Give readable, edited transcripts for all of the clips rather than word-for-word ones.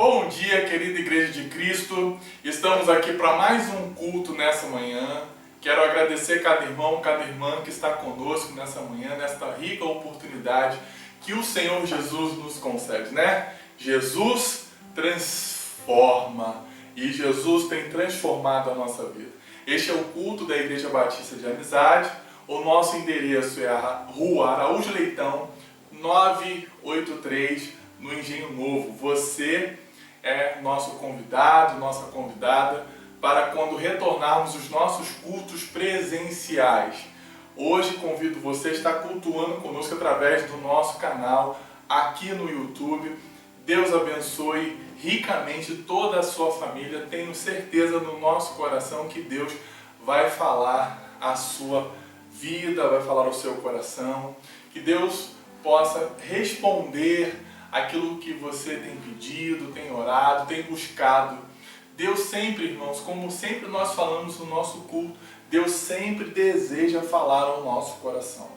Bom dia, querida Igreja de Cristo. Estamos aqui para mais um culto nessa manhã. Quero agradecer cada irmão, cada irmã que está conosco nessa manhã, nesta rica oportunidade que o Senhor Jesus nos concede, né? Jesus transforma e Jesus tem transformado a nossa vida. Este é o culto da Igreja Batista de Amizade. O nosso endereço é a Rua Araújo Leitão, 983, no Engenho Novo. Você é nosso convidado, nossa convidada, para quando retornarmos os nossos cultos presenciais. Hoje convido você a estar cultuando conosco através do nosso canal aqui no YouTube. Deus abençoe ricamente toda a sua família. Tenho certeza no nosso coração que Deus vai falar a sua vida, vai falar ao seu coração. Que Deus possa responder aquilo que você tem pedido, tem orado, tem buscado. Deus sempre, irmãos, como sempre nós falamos no nosso culto, Deus sempre deseja falar ao nosso coração.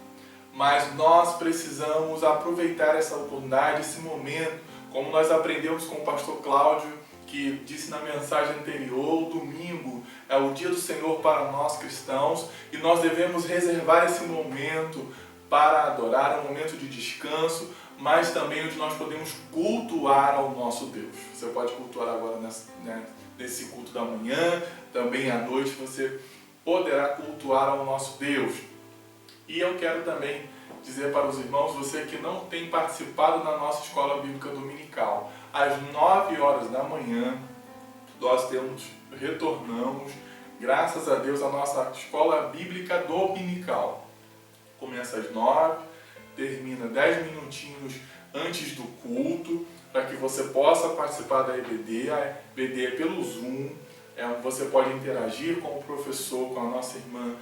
Mas nós precisamos aproveitar essa oportunidade, esse momento, como nós aprendemos com o pastor Cláudio, que disse na mensagem anterior, o domingo é o dia do Senhor para nós cristãos, e nós devemos reservar esse momento para adorar, um momento de descanso, mas também onde nós podemos cultuar ao nosso Deus. Você pode cultuar agora nesse culto da manhã, também à noite você poderá cultuar ao nosso Deus. E eu quero também dizer para os irmãos, você que não tem participado da nossa escola bíblica dominical, às 9 horas da manhã nós retornamos, graças a Deus, a nossa escola bíblica dominical. Começa às 9, termina 10 minutinhos antes do culto, para que você possa participar da EBD. A EBD é pelo Zoom, você pode interagir com o professor, com a nossa irmã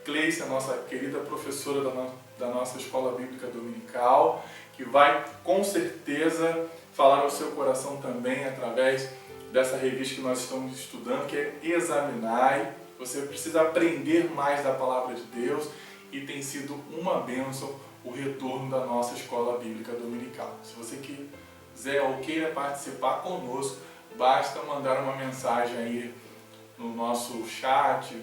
Cleice, a nossa querida professora da nossa escola bíblica dominical, que vai com certeza falar ao seu coração também através dessa revista que nós estamos estudando, que é Examinai. Você precisa aprender mais da palavra de Deus e tem sido uma bênção o retorno da nossa escola bíblica dominical. Se você quiser ou queira participar conosco, basta mandar uma mensagem aí no nosso chat,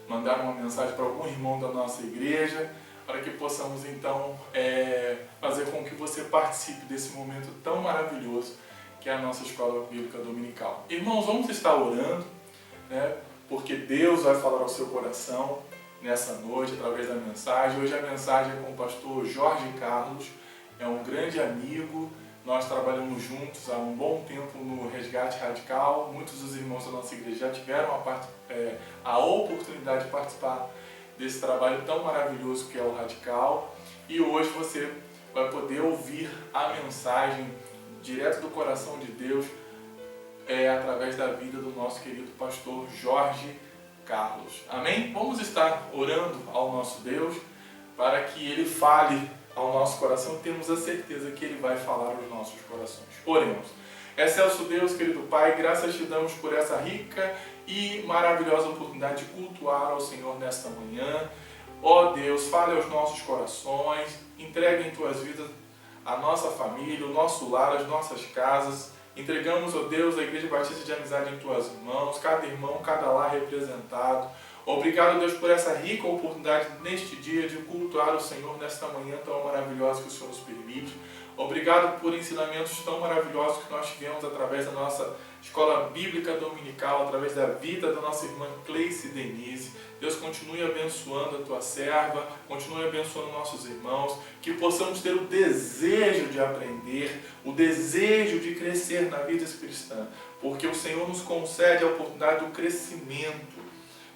mandar uma mensagem para algum irmão da nossa igreja, para que possamos então fazer com que você participe desse momento tão maravilhoso que é a nossa escola bíblica dominical. Irmãos, vamos estar orando, né? Porque Deus vai falar ao seu coração nessa noite, através da mensagem. Hoje a mensagem é com o pastor Jorge Carlos, é um grande amigo, nós trabalhamos juntos há um bom tempo no Resgate Radical. Muitos dos irmãos da nossa igreja já tiveram a oportunidade de participar desse trabalho tão maravilhoso que é o Radical, e hoje você vai poder ouvir a mensagem direto do coração de Deus através da vida do nosso querido pastor Jorge Carlos. Amém? Vamos estar orando ao nosso Deus para que Ele fale ao nosso coração e temos a certeza que Ele vai falar aos nossos corações. Oremos. Excelso Deus, querido Pai, graças te damos por essa rica e maravilhosa oportunidade de cultuar ao Senhor nesta manhã. Ó Deus, fale aos nossos corações, entregue em tuas vidas a nossa família, o nosso lar, as nossas casas. Entregamos, ó Deus, a Igreja Batista de Amizade em tuas mãos, cada irmão, cada lar representado. Obrigado, Deus, por essa rica oportunidade neste dia de cultuar o Senhor nesta manhã tão maravilhosa que o Senhor nos permite. Obrigado por ensinamentos tão maravilhosos que nós tivemos através da nossa escola bíblica dominical, através da vida da nossa irmã Cleice Denise. Deus, continue abençoando a tua serva, continue abençoando nossos irmãos, que possamos ter o desejo de aprender, o desejo de crescer na vida cristã, porque o Senhor nos concede a oportunidade do crescimento.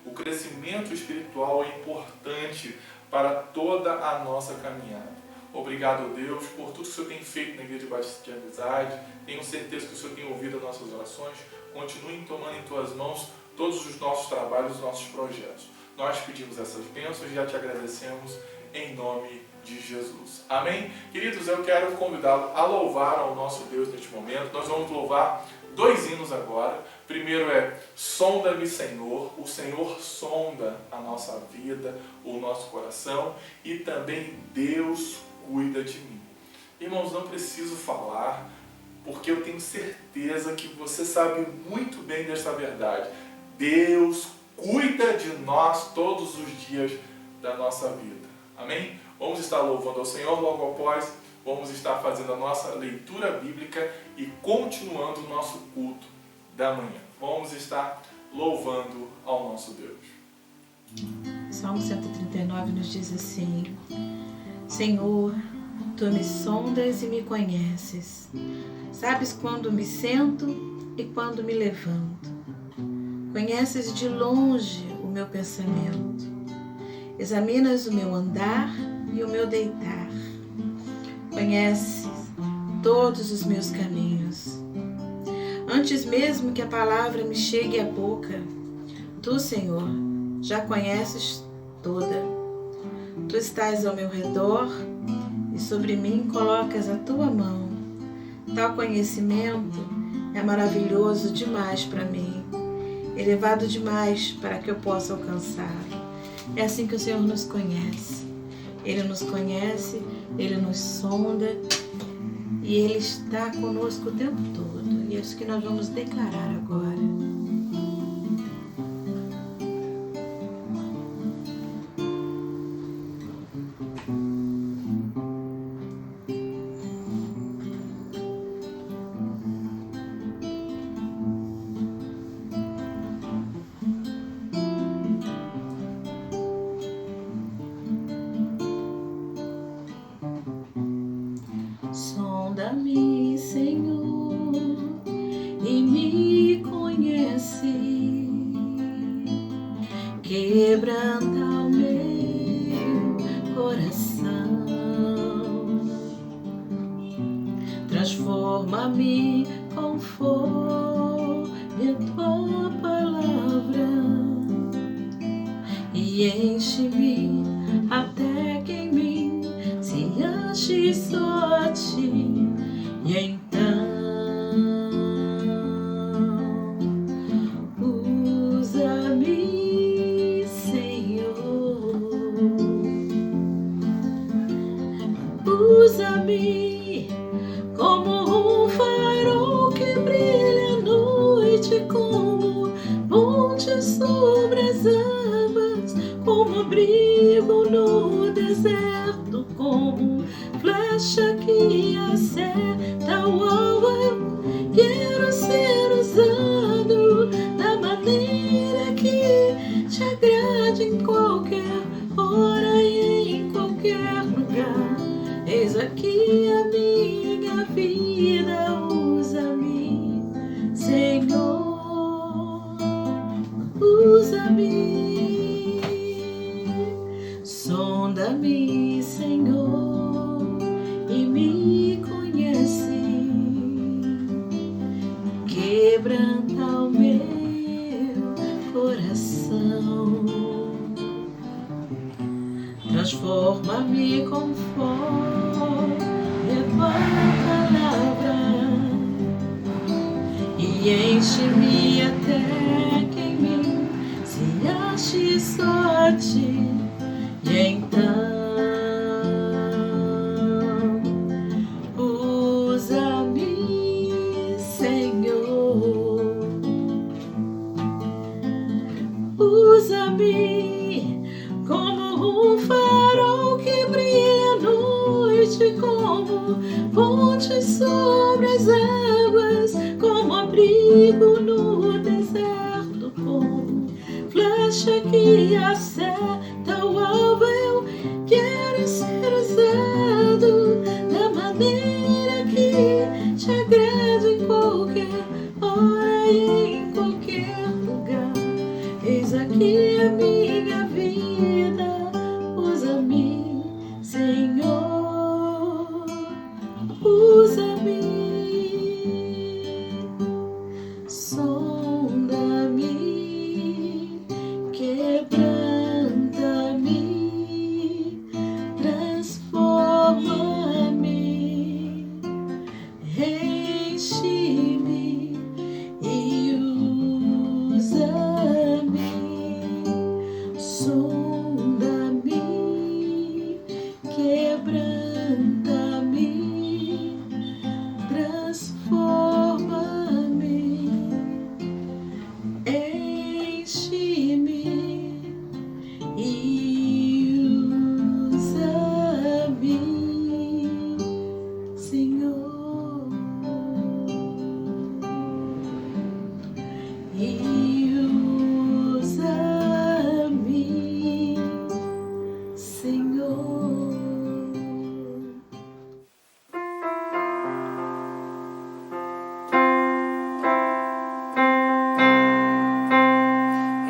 O crescimento espiritual é importante para toda a nossa caminhada. Obrigado, Deus, por tudo que o Senhor tem feito na Igreja Batista de Amizade. Tenho certeza que o Senhor tem ouvido as nossas orações. Continue tomando em tuas mãos todos os nossos trabalhos, os nossos projetos. Nós pedimos essas bênçãos e já te agradecemos em nome de Jesus. Amém? Queridos, eu quero convidá-lo a louvar ao nosso Deus neste momento. Nós vamos louvar 2 hinos agora. Primeiro é Sonda-me, Senhor. O Senhor sonda a nossa vida, o nosso coração, e também Deus cuida de mim. Irmãos, não preciso falar, porque eu tenho certeza que você sabe muito bem dessa verdade. Deus cuida de nós todos os dias da nossa vida. Amém? Vamos estar louvando ao Senhor logo após, vamos estar fazendo a nossa leitura bíblica e continuando o nosso culto da manhã. Vamos estar louvando ao nosso Deus. Salmo 139 nos diz assim: Senhor, Tu me sondas e me conheces. Sabes quando me sento e quando me levanto. Conheces de longe o meu pensamento. Examinas o meu andar e o meu deitar. Conheces todos os meus caminhos. Antes mesmo que a palavra me chegue à boca, Tu, Senhor, já conheces toda. Tu estás ao meu redor e sobre mim colocas a Tua mão. Tal conhecimento é maravilhoso demais para mim, elevado demais para que eu possa alcançar. É assim que o Senhor nos conhece. Ele nos conhece, Ele nos sonda e Ele está conosco o tempo todo. E é isso que nós vamos declarar agora. Sonda-me, Senhor, e me conhece. Quebranta o meu coração. Transforma-me conforme a Tua palavra e enche-me até que em mim se ache só a Ti. E então usa-me, Senhor, usa-me como um farol que brilha à noite, como ponte sobre as águas, como abrigo no deserto, como flecha que acerta o alvo. Eu quero ser usado da maneira que Te agrade em qualquer hora e em qualquer lugar. Eis aqui a minha vida, usa-me, Senhor, usa-me. Sonda-me, Senhor, e me conhece. Quebranta o meu coração. Transforma-me conforme a Tua palavra e enche-me até que em mim se ache só a Ti. E então usa-me, Senhor, usa-me como um farol que brilha à noite, como ponte sobre as águas, como abrigo no deserto, como flecha que acerta o alvo. Eu quero ser usado da maneira que Te agrade em qualquer hora e em qualquer lugar. Eis aqui a minha vida, usa-me, Senhor, usa-me. e usa-me, Senhor.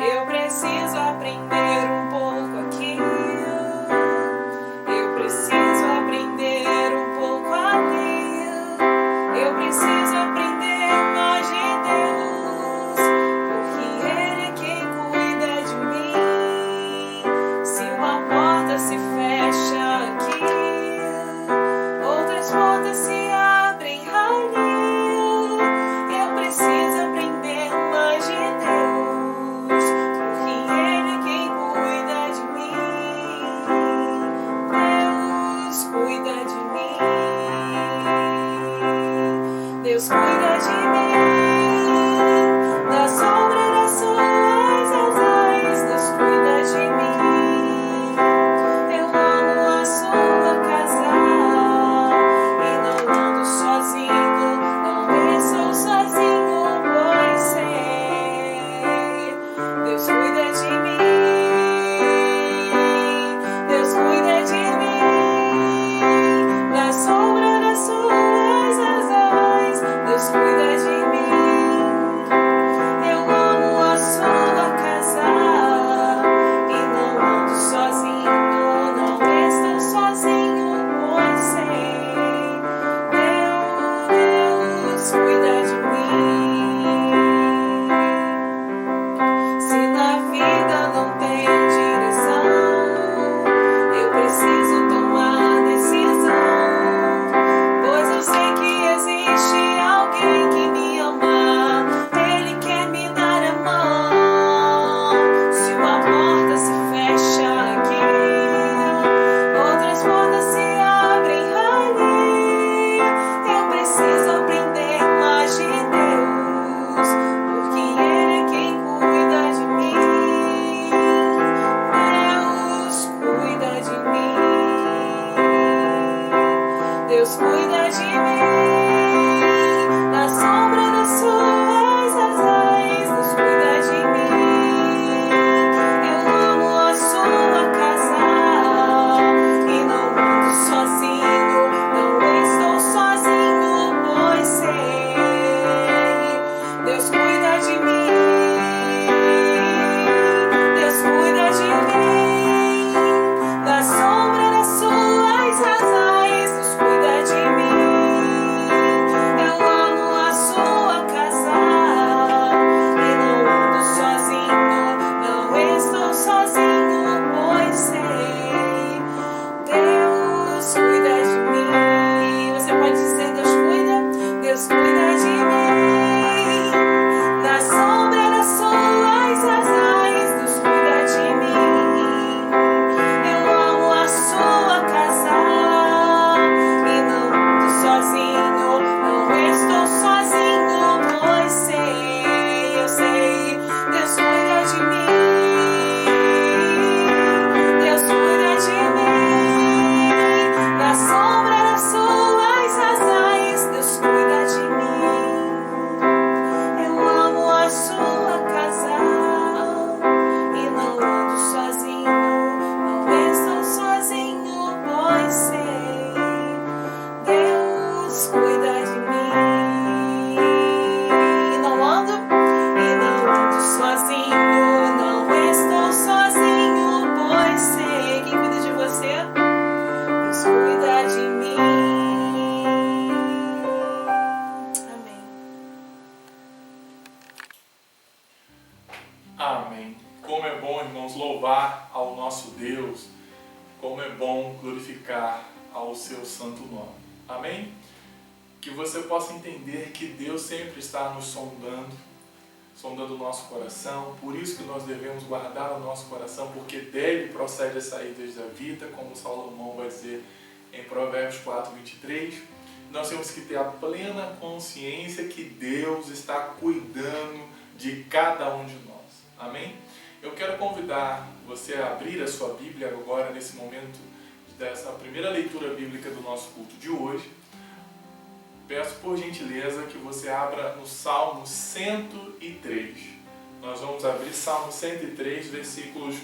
Eu preciso aprender um pouco aqui. Eu preciso aprender um pouco ali. Eu preciso aprender mais de Deus, porque Ele é quem cuida de mim. Se uma porta se fecha aqui, outras portas se abrem ali. Eu preciso aprender mais de Deus, porque Ele é quem cuida de mim. Deus cuida de mim. Deus cuida de mim. Da sombra das suas asas, Deus cuida de mim. Eu amo a sua casa e não ando sozinho, não estou sozinho, pois sei. Deus cuida de mim. Deus cuida de mim. Da sombra das suas asas, Deus cuida de mim. Eu amo a sua casa e não ando sozinho, não estou sozinho, pois sei. Deus cuida de mim. Se na vida não tem direção, eu preciso tomar decisão, pois eu sei que existe alguém que me ama. Ele quer me dar a mão. Se uma porta se fecha aqui, outras portas se abrem ali. Eu preciso aprender mais de Deus, porque Ele é quem cuida de mim. Deus cuida de mim. Deus cuida de mim. Da sombra das suas asas, Deus cuida de mim. Eu amo a sua casa e não ando sozinho, não estou sozinho, pois sei. Deus cuida de mim. Deus cuida de mim. Da sombra das suas asas, Deus cuida de mim. Eu amo a sua casa e não ando sozinho, não estou sozinho, pois sei. Deus cuida de mim. Você pode dizer: Deus cuida? Deus cuida de mim. Da sombra das suas asas, Deus cuida de mim. Eu amo a sua casa e não ando sozinho, não estou sozinho, pois sei, eu sei. Deus cuida de mim. Deus cuida de mim. Da sombra das suas asas, Deus cuida de mim. Eu amo a sua casa e não ando sozinho, não estou sozinho, pois sei. Deus cuida de mim. Não ando sozinho, não estou sozinho, pois sei. Quem cuida de você? Deus cuida de mim. Amém. Amém. Como é bom, irmãos, louvar ao nosso Deus. Como é bom glorificar ao seu santo nome. Amém? Que você possa entender que Deus sempre está nos sondando o nosso coração. Por isso que nós devemos guardar o nosso coração, porque dele procede as saídas da vida, como Salomão vai dizer em Provérbios 4:23. Nós temos que ter a plena consciência que Deus está cuidando de cada um de nós. Amém? Eu quero convidar você a abrir a sua Bíblia agora, nesse momento dessa primeira leitura bíblica do nosso culto de hoje. Peço por gentileza que você abra no Salmo 103. Nós vamos abrir Salmo 103, versículos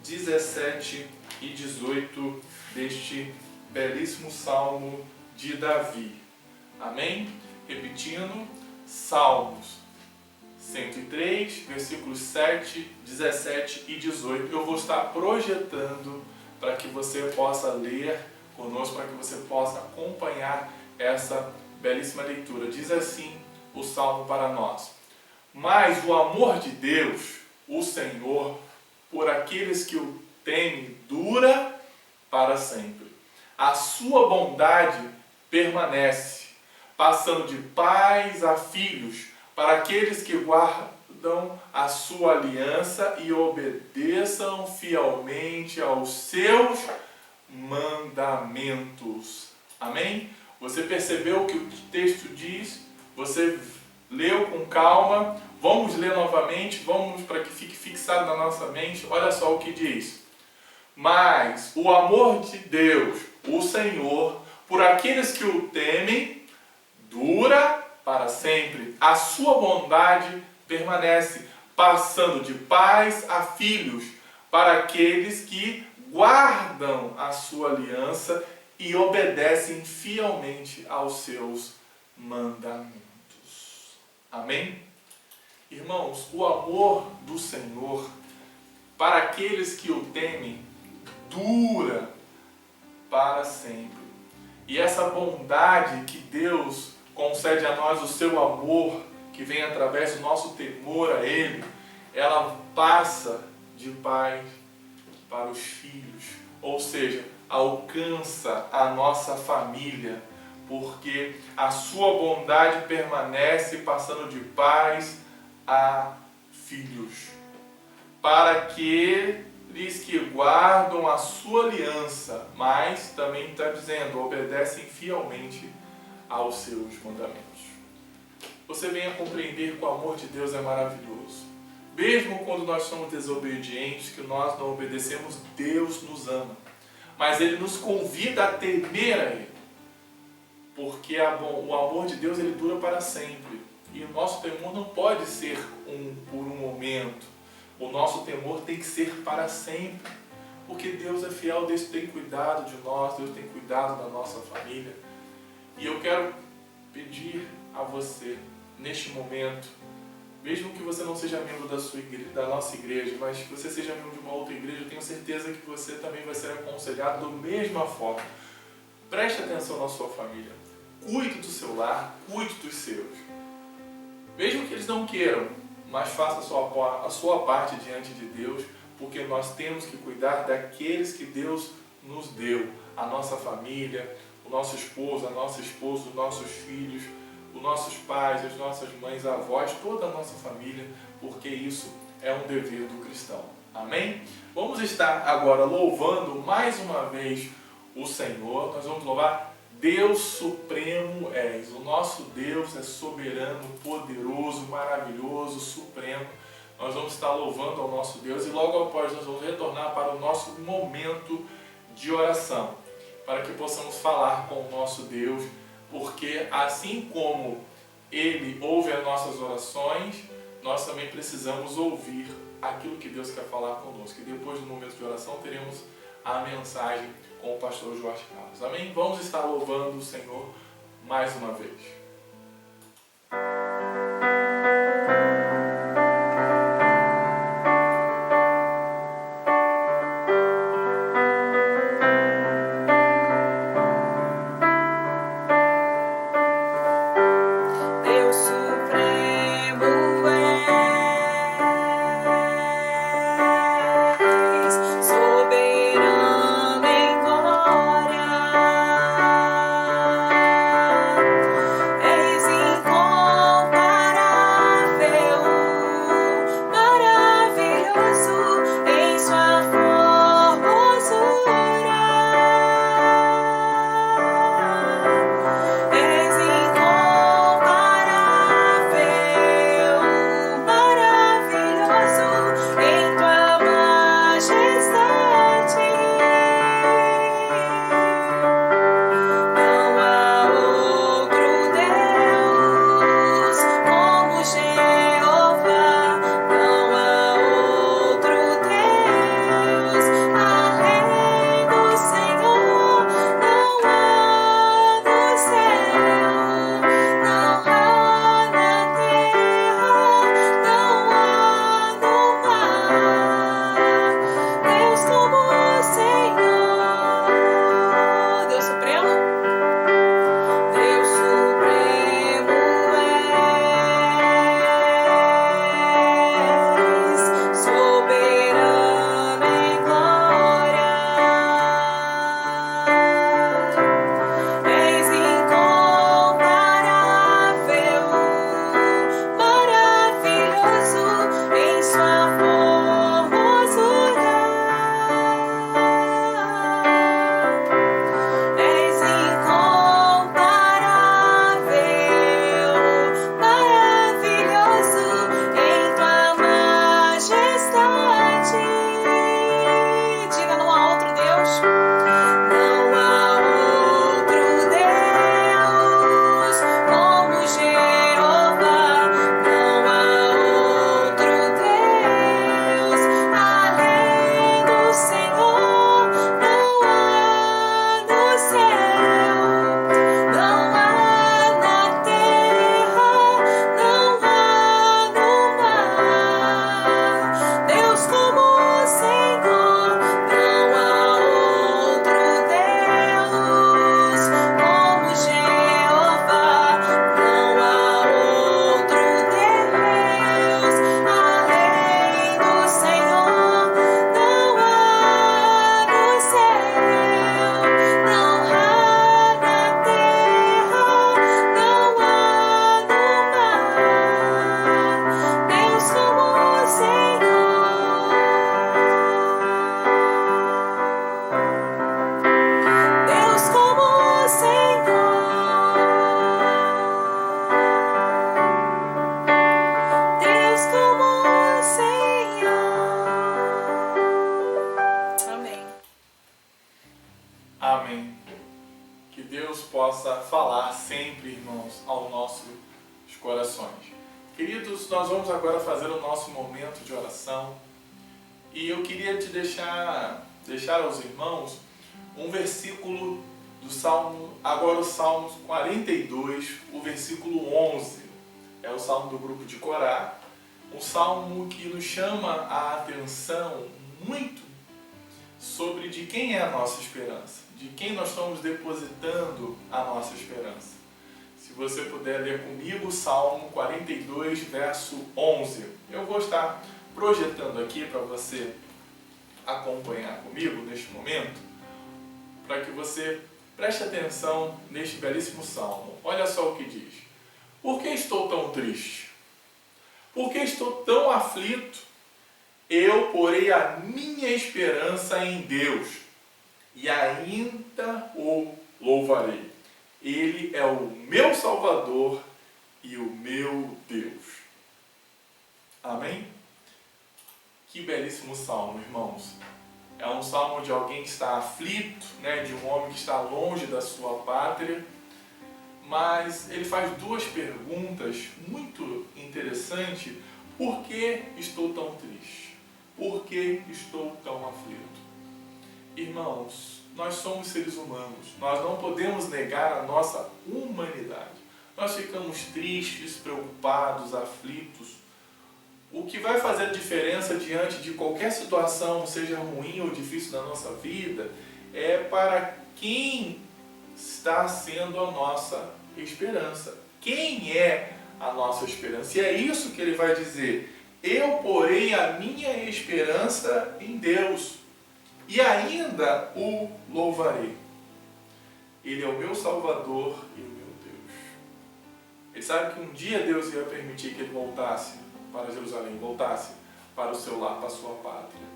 17 e 18 deste belíssimo Salmo de Davi. Amém? Repetindo, Salmos 103, versículos 7, 17 e 18. Eu vou estar projetando para que você possa ler conosco, para que você possa acompanhar essa belíssima leitura. Diz assim o Salmo para nós: mas o amor de Deus, o Senhor, por aqueles que o temem, dura para sempre. A sua bondade permanece, passando de pais a filhos, para aqueles que guardam a sua aliança e obedeçam fielmente aos seus mandamentos. Amém? Você percebeu o que o texto diz? Você leu com calma? Vamos ler novamente, vamos para que fique fixado na nossa mente. Olha só o que diz: mas o amor de Deus, o Senhor, por aqueles que o temem, dura para sempre. A sua bondade permanece, passando de pais a filhos, para aqueles que guardam a sua aliança e obedecem fielmente aos seus mandamentos. Amém? Irmãos, o amor do Senhor para aqueles que o temem dura para sempre. E essa bondade que Deus concede a nós, o seu amor, que vem através do nosso temor a Ele, ela passa de pais para os filhos, ou seja, alcança a nossa família, porque a sua bondade permanece passando de pais a filhos, para aqueles que guardam a sua aliança, mas também está dizendo, obedecem fielmente aos seus mandamentos. Você venha compreender que o amor de Deus é maravilhoso. Mesmo quando nós somos desobedientes, que nós não obedecemos, Deus nos ama. Mas Ele nos convida a temer a Ele. Porque o amor de Deus ele dura para sempre. E o nosso temor não pode ser por um momento. O nosso temor tem que ser para sempre. Porque Deus é fiel, Deus tem cuidado de nós, Deus tem cuidado da nossa família. E eu quero pedir a você, neste momento, mesmo que você não seja membro da nossa igreja, mas que você seja membro de uma outra igreja, eu tenho certeza que você também vai ser aconselhado da mesma forma. Preste atenção na sua família. Cuide do seu lar, cuide dos seus. Mesmo que eles não queiram, mas faça a sua parte diante de Deus, porque nós temos que cuidar daqueles que Deus nos deu. A nossa família, o nosso esposo, a nossa esposa, os nossos filhos, os nossos pais, as nossas mães, avós, toda a nossa família, porque isso é um dever do cristão. Amém? Vamos estar agora louvando mais uma vez o Senhor. Nós vamos louvar: Deus supremo és. O nosso Deus é soberano, poderoso, maravilhoso, supremo. Nós vamos estar louvando ao nosso Deus e logo após nós vamos retornar para o nosso momento de oração, para que possamos falar com o nosso Deus, porque assim como Ele ouve as nossas orações, nós também precisamos ouvir aquilo que Deus quer falar conosco. E depois do momento de oração teremos a mensagem com o pastor Jorge Carlos. Amém? Vamos estar louvando o Senhor mais uma vez. Deus supremo és, soberano em glória, és incomparável. corações. Queridos, nós vamos agora fazer o nosso momento de oração e eu queria te deixar aos irmãos um versículo do Salmo, agora o Salmo 42, o versículo 11. É o Salmo do grupo de Corá, um salmo que nos chama a atenção muito sobre de quem é a nossa esperança, de quem nós estamos depositando a nossa esperança. Se você puder ler comigo o Salmo 42, verso 11. Eu vou estar projetando aqui para você acompanhar comigo neste momento, para que você preste atenção neste belíssimo salmo. Olha só o que diz. Por que estou tão triste? Por que estou tão aflito? Eu porei a minha esperança em Deus e ainda o louvarei. Ele é o meu Salvador e o meu Deus. Amém? Que belíssimo salmo, irmãos. É um salmo de alguém que está aflito, né? De um homem que está longe da sua pátria. Mas ele faz duas perguntas muito interessantes. Por que estou tão triste? Por que estou tão aflito? Irmãos, nós somos seres humanos. Nós não podemos negar a nossa humanidade. Nós ficamos tristes, preocupados, aflitos. O que vai fazer a diferença diante de qualquer situação, seja ruim ou difícil da nossa vida, é para quem está sendo a nossa esperança. Quem é a nossa esperança? E é isso que ele vai dizer. Eu porei a minha esperança em Deus e ainda o louvarei. Ele é o meu Salvador e o meu Deus. Ele sabe que um dia Deus ia permitir que ele voltasse para Jerusalém, voltasse para o seu lar, para a sua pátria.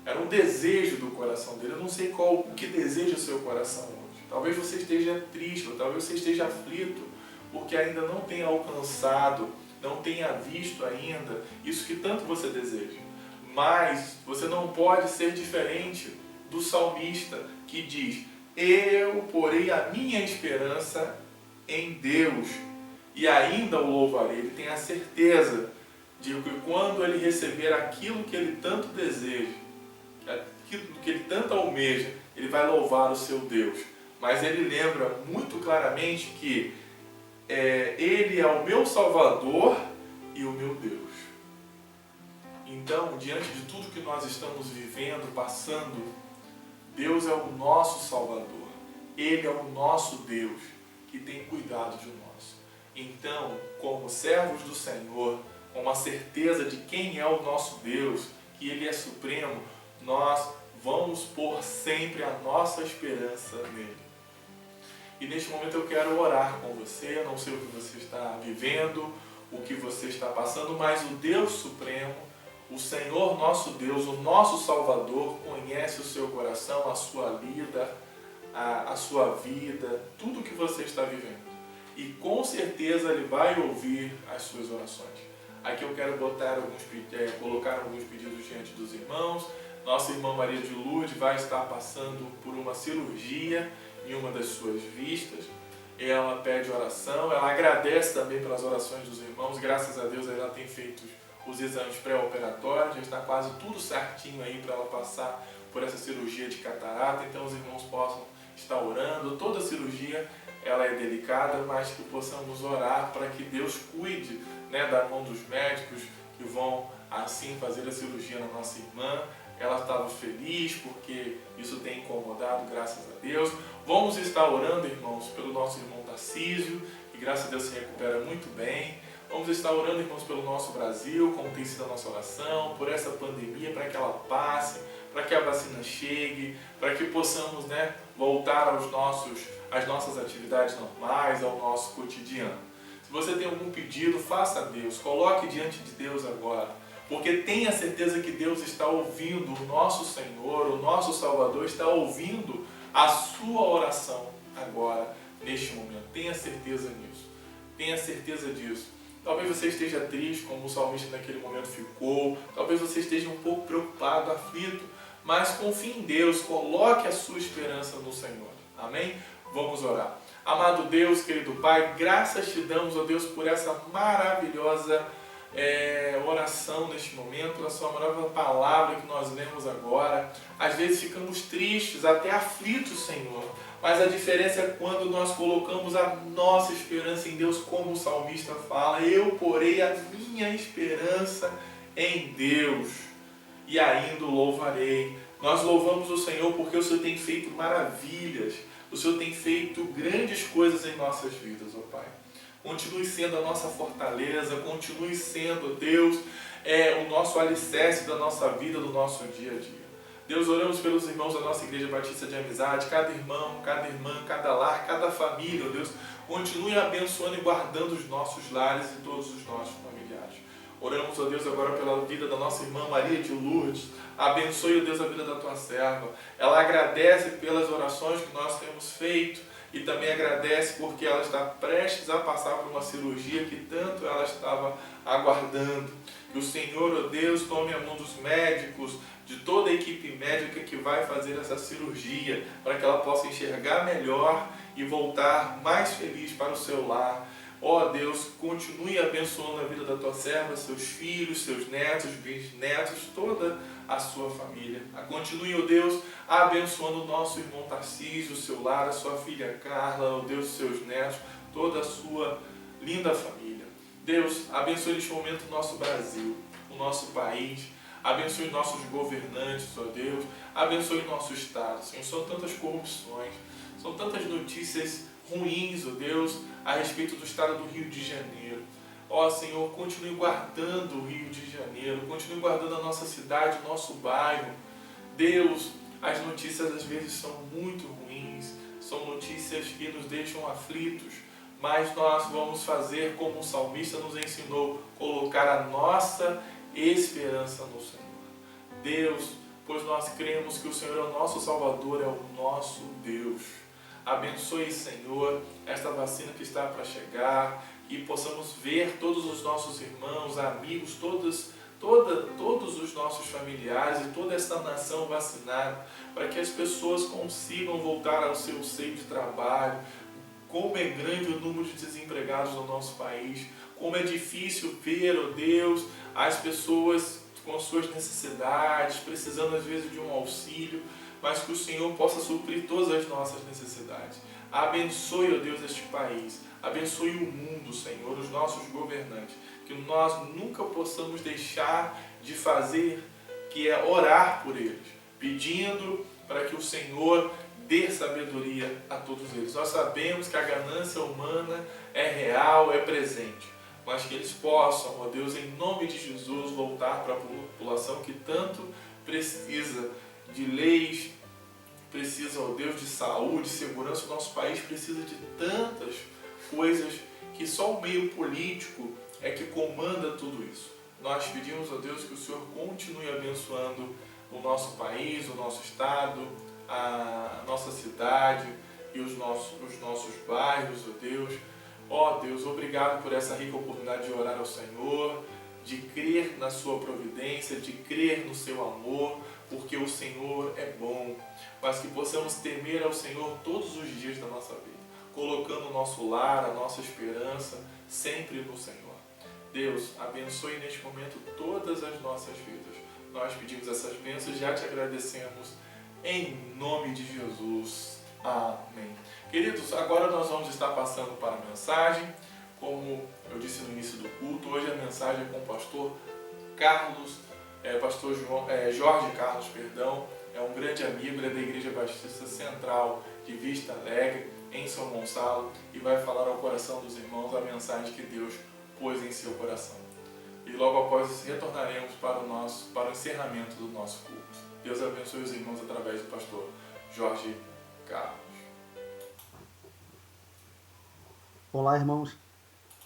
Era um desejo do coração dele. Eu não sei o que deseja o seu coração hoje. Talvez você esteja triste, ou talvez você esteja aflito, porque ainda não tenha alcançado, não tenha visto ainda isso que tanto você deseja. Mas você não pode ser diferente do salmista que diz: eu porei a minha esperança em Deus e ainda o louvarei. Ele tem a certeza de que quando ele receber aquilo que ele tanto deseja, aquilo que ele tanto almeja, ele vai louvar o seu Deus. Mas ele lembra muito claramente que ele é o meu Salvador e o meu Deus. Então, diante de tudo que nós estamos vivendo, passando, Deus é o nosso Salvador. Ele é o nosso Deus que tem cuidado de nós. Então, como servos do Senhor, com a certeza de quem é o nosso Deus, que Ele é supremo, nós vamos pôr sempre a nossa esperança nele. E neste momento eu quero orar com você. Eu não sei o que você está vivendo, o que você está passando, mas o Deus supremo, o Senhor nosso Deus, o nosso Salvador, conhece o seu coração, a sua vida, a sua vida, tudo que você está vivendo. E com certeza Ele vai ouvir as suas orações. Aqui eu quero colocar alguns pedidos diante dos irmãos. Nossa irmã Maria de Lourdes vai estar passando por uma cirurgia em uma das suas vistas. Ela pede oração, ela agradece também pelas orações dos irmãos. Graças a Deus ela tem feito os exames pré-operatórios, já está quase tudo certinho aí para ela passar por essa cirurgia de catarata. Então os irmãos possam estar orando. Toda cirurgia ela é delicada, mas que possamos orar para que Deus cuide, né, da mão dos médicos que vão assim fazer a cirurgia na nossa irmã. Ela estava feliz porque isso tem incomodado, graças a Deus. Vamos estar orando, irmãos, pelo nosso irmão Tarcísio, que graças a Deus se recupera muito bem. Vamos estar orando, irmãos, pelo nosso Brasil, como tem sido a nossa oração, por essa pandemia, para que ela passe, para que a vacina chegue, para que possamos, né, voltar às nossas atividades normais, ao nosso cotidiano. Se você tem algum pedido, faça a Deus, coloque diante de Deus agora, porque tenha certeza que Deus está ouvindo, o nosso Senhor, o nosso Salvador está ouvindo a sua oração agora, neste momento. Tenha certeza nisso, tenha certeza disso. Talvez você esteja triste, como o salmista naquele momento ficou, talvez você esteja um pouco preocupado, aflito, mas confie em Deus, coloque a sua esperança no Senhor. Amém? Vamos orar. Amado Deus, querido Pai, graças te damos, ó Deus, por essa maravilhosa oração neste momento, pela sua maravilhosa palavra que nós lemos agora. Às vezes ficamos tristes, até aflitos, Senhor, mas a diferença é quando nós colocamos a nossa esperança em Deus, como o salmista fala: eu porei a minha esperança em Deus e ainda o louvarei. Nós louvamos o Senhor porque o Senhor tem feito maravilhas, o Senhor tem feito grandes coisas em nossas vidas, ó Pai. Continue sendo a nossa fortaleza, continue sendo, Deus, o nosso alicerce da nossa vida, do nosso dia a dia. Deus, oramos pelos irmãos da nossa Igreja Batista de Amizade, cada irmão, cada irmã, cada lar, cada família, ó Deus, continue abençoando e guardando os nossos lares e todos os nossos familiares. Oramos, ó Deus, agora pela vida da nossa irmã Maria de Lourdes. Abençoe, ó Deus, a vida da tua serva. Ela agradece pelas orações que nós temos feito e também agradece porque ela está prestes a passar por uma cirurgia que tanto ela estava aguardando. Que o Senhor, ó Deus, tome a mão dos médicos, de toda a equipe médica que vai fazer essa cirurgia, para que ela possa enxergar melhor e voltar mais feliz para o seu lar. Ó Deus, continue abençoando a vida da tua serva, seus filhos, seus netos, bisnetos, toda a sua família. Continue, ó Deus, abençoando o nosso irmão Tarcísio, o seu lar, a sua filha Carla, ó Deus, seus netos, toda a sua linda família. Deus, abençoe neste momento o nosso Brasil, o nosso país. Abençoe nossos governantes, ó Deus. Abençoe nosso Estado. Senhor, são tantas corrupções, são tantas notícias ruins, ó Deus, a respeito do Estado do Rio de Janeiro. Ó Senhor, continue guardando o Rio de Janeiro, continue guardando a nossa cidade, o nosso bairro. Deus, as notícias às vezes são muito ruins, são notícias que nos deixam aflitos, mas nós vamos fazer como o salmista nos ensinou, colocar a nossa esperança no Senhor. Deus, pois nós cremos que o Senhor é o nosso Salvador, é o nosso Deus. Abençoe, Senhor, esta vacina que está para chegar, e possamos ver todos os nossos irmãos, amigos, todos os nossos familiares e toda esta nação vacinada, para que as pessoas consigam voltar ao seu seio de trabalho. Como é grande o número de desempregados no nosso país, como é difícil ver, ó Deus, as pessoas com as suas necessidades, precisando às vezes de um auxílio, mas que o Senhor possa suprir todas as nossas necessidades. Abençoe, ó Deus, este país, abençoe o mundo, Senhor, os nossos governantes, que nós nunca possamos deixar de fazer, que é orar por eles, pedindo para que o Senhor dê sabedoria a todos eles. Nós sabemos que a ganância humana é real, é presente, mas que eles possam, ó Deus, em nome de Jesus, voltar para a população que tanto precisa de leis, precisa, ó Deus, de saúde, segurança. O nosso país precisa de tantas coisas que só o meio político é que comanda tudo isso. Nós pedimos, ó Deus, que o Senhor continue abençoando o nosso país, o nosso estado, a nossa cidade e os nossos bairros, ó Deus. Ó Deus, obrigado por essa rica oportunidade de orar ao Senhor, de crer na sua providência, de crer no seu amor, porque o Senhor é bom, mas que possamos temer ao Senhor todos os dias da nossa vida, colocando o nosso lar, a nossa esperança sempre no Senhor. Deus, abençoe neste momento todas as nossas vidas. Nós pedimos essas bênçãos e já te agradecemos em nome de Jesus. Amém. Queridos, agora nós vamos estar passando para a mensagem. Como eu disse no início do culto, hoje a mensagem é com o pastor Jorge Carlos, é um grande amigo, ele é da Igreja Batista Central de Vista Alegre, em São Gonçalo, e vai falar ao coração dos irmãos a mensagem que Deus pôs em seu coração. E logo após isso retornaremos para o encerramento do nosso culto. Deus abençoe os irmãos através do pastor Jorge Carlos. Olá, irmãos.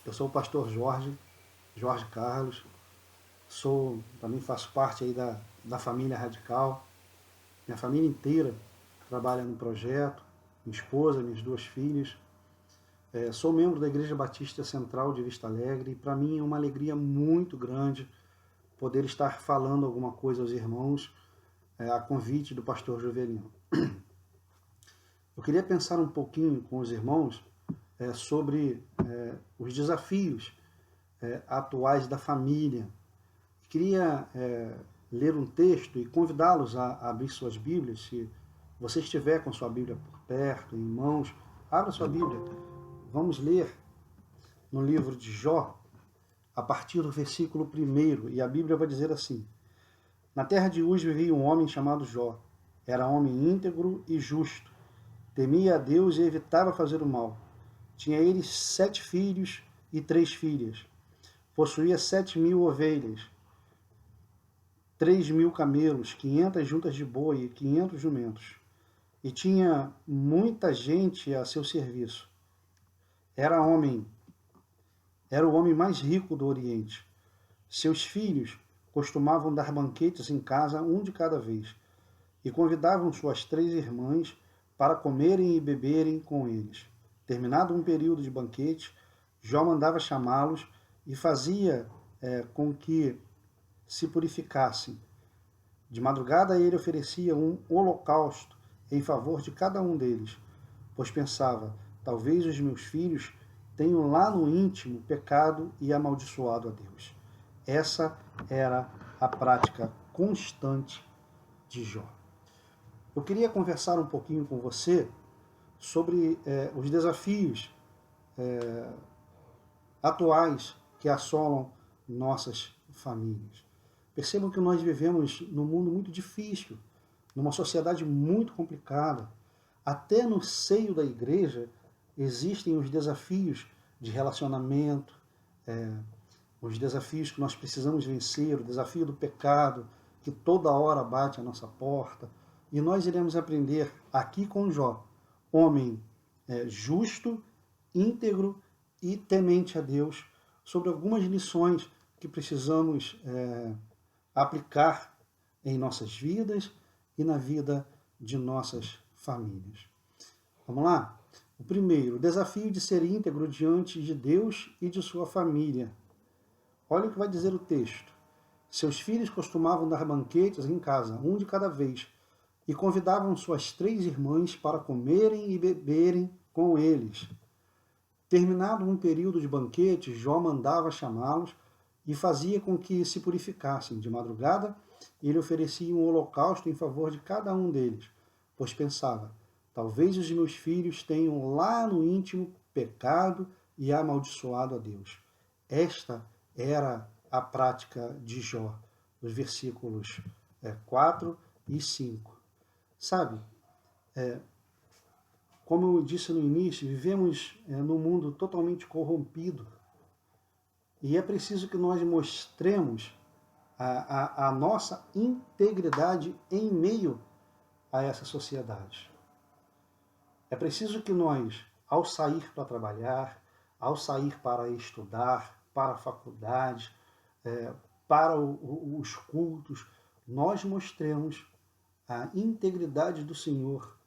Eu sou o pastor Jorge Carlos. Também faço parte aí da família Radical. Minha família inteira trabalha no projeto. Minha esposa, minhas duas filhas. Sou membro da Igreja Batista Central de Vista Alegre e para mim é uma alegria muito grande poder estar falando alguma coisa aos irmãos a convite do pastor Jovelino. Eu queria pensar um pouquinho com os irmãos sobre os desafios atuais da família. Queria ler um texto e convidá-los a abrir suas Bíblias. Se você estiver com sua Bíblia por perto, em mãos, abra sua Bíblia. Vamos ler no livro de Jó, a partir do versículo 1, e a Bíblia vai dizer assim: Na terra de Uz vivia um homem chamado Jó. Era homem íntegro e justo. Temia a Deus e evitava fazer o mal. Tinha ele 7 filhos e 3 filhas. Possuía 7.000 ovelhas, 3.000 camelos, 500 juntas de boi e 500 jumentos. E tinha muita gente a seu serviço. Era o homem mais rico do Oriente. Seus filhos costumavam dar banquetes em casa, um de cada vez, e convidavam suas 3 irmãs para comerem e beberem com eles. Terminado um período de banquete, Jó mandava chamá-los e fazia com que se purificassem. De madrugada ele oferecia um holocausto em favor de cada um deles, pois pensava: talvez os meus filhos tenham lá no íntimo pecado e amaldiçoado a Deus. Essa era a prática constante de Jó. Eu queria conversar um pouquinho com você sobre os desafios atuais que assolam nossas famílias. Percebam que nós vivemos num mundo muito difícil, numa sociedade muito complicada. Até no seio da igreja existem os desafios de relacionamento, os desafios que nós precisamos vencer, o desafio do pecado, que toda hora bate à nossa porta. E nós iremos aprender aqui com Jó, homem justo, íntegro e temente a Deus, sobre algumas lições que precisamos aplicar em nossas vidas e na vida de nossas famílias. Vamos lá? O primeiro, o desafio de ser íntegro diante de Deus e de sua família. Olha o que vai dizer o texto. Seus filhos costumavam dar banquetes em casa, um de cada vez, e convidavam suas 3 irmãs para comerem e beberem com eles. Terminado um período de banquete, Jó mandava chamá-los e fazia com que se purificassem. De madrugada, ele oferecia um holocausto em favor de cada um deles, pois pensava: talvez os meus filhos tenham lá no íntimo pecado e amaldiçoado a Deus. Esta era a prática de Jó, os versículos 4 e 5. Sabe, como eu disse no início, vivemos num mundo totalmente corrompido e é preciso que nós mostremos a nossa integridade em meio a essa sociedade. É preciso que nós, ao sair para trabalhar, ao sair para estudar, para a faculdade, para os cultos, nós mostremos a integridade do Senhor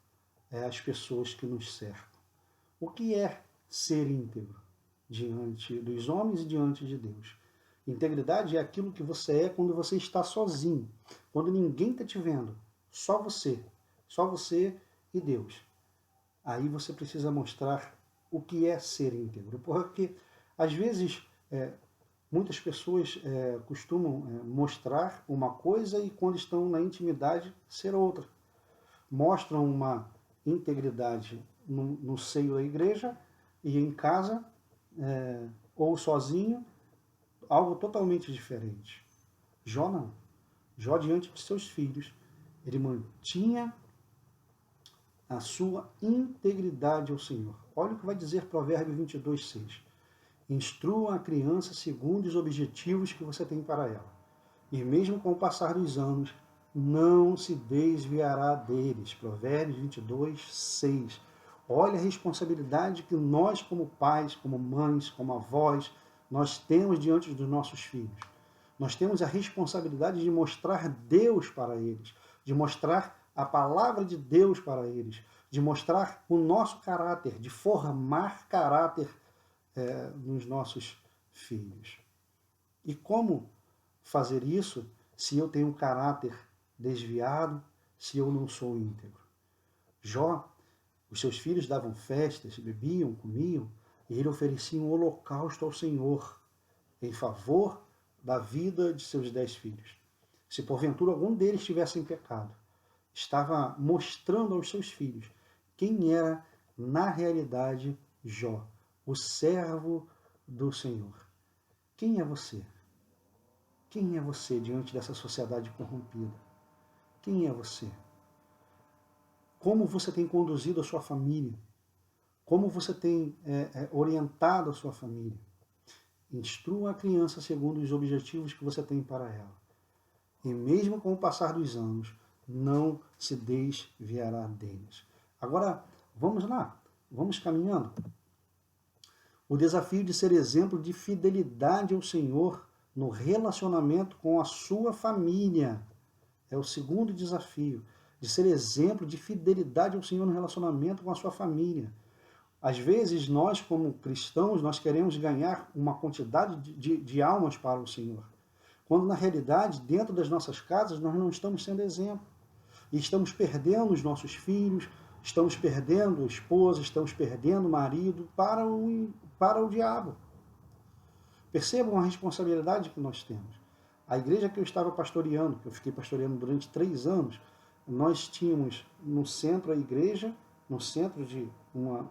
às pessoas que nos cercam. O que é ser íntegro diante dos homens e diante de Deus? Integridade é aquilo que você é quando você está sozinho, quando ninguém está te vendo, só você e Deus. Aí você precisa mostrar o que é ser íntegro, porque às vezes muitas pessoas costumam mostrar uma coisa e quando estão na intimidade ser outra. Mostram uma integridade no seio da igreja e em casa ou sozinho, algo totalmente diferente. Jó não. Jó, diante de seus filhos, ele mantinha a sua integridade ao Senhor. Olha o que vai dizer Provérbios 22:6. Instrua a criança segundo os objetivos que você tem para ela. E mesmo com o passar dos anos, não se desviará deles. Provérbios 22:6. Olha a responsabilidade que nós, como pais, como mães, como avós, nós temos diante dos nossos filhos. Nós temos a responsabilidade de mostrar Deus para eles, de mostrar a palavra de Deus para eles, de mostrar o nosso caráter, de formar caráter nos nossos filhos. E como fazer isso se eu tenho um caráter desviado, se eu não sou íntegro? Jó, os seus filhos davam festas, bebiam, comiam, e ele oferecia um holocausto ao Senhor em favor da vida de seus 10 filhos. Se porventura algum deles tivesse em pecado, estava mostrando aos seus filhos quem era, na realidade, Jó, o servo do Senhor. Quem é você? Quem é você diante dessa sociedade corrompida? Quem é você? Como você tem conduzido a sua família? Como você tem orientado a sua família? Instrua a criança segundo os objetivos que você tem para ela. E mesmo com o passar dos anos, não se desviará deles. Agora, vamos lá, vamos caminhando. O desafio de ser exemplo de fidelidade ao Senhor no relacionamento com a sua família é o segundo desafio, de ser exemplo de fidelidade ao Senhor no relacionamento com a sua família. Às vezes, nós, como cristãos, nós queremos ganhar uma quantidade de almas para o Senhor, quando, na realidade, dentro das nossas casas, nós não estamos sendo exemplo. E estamos perdendo os nossos filhos, estamos perdendo a esposa, estamos perdendo o marido para o diabo. Percebam a responsabilidade que nós temos. A igreja que eu estava pastoreando, que eu fiquei pastoreando durante 3 anos, nós tínhamos no centro a igreja, no centro de,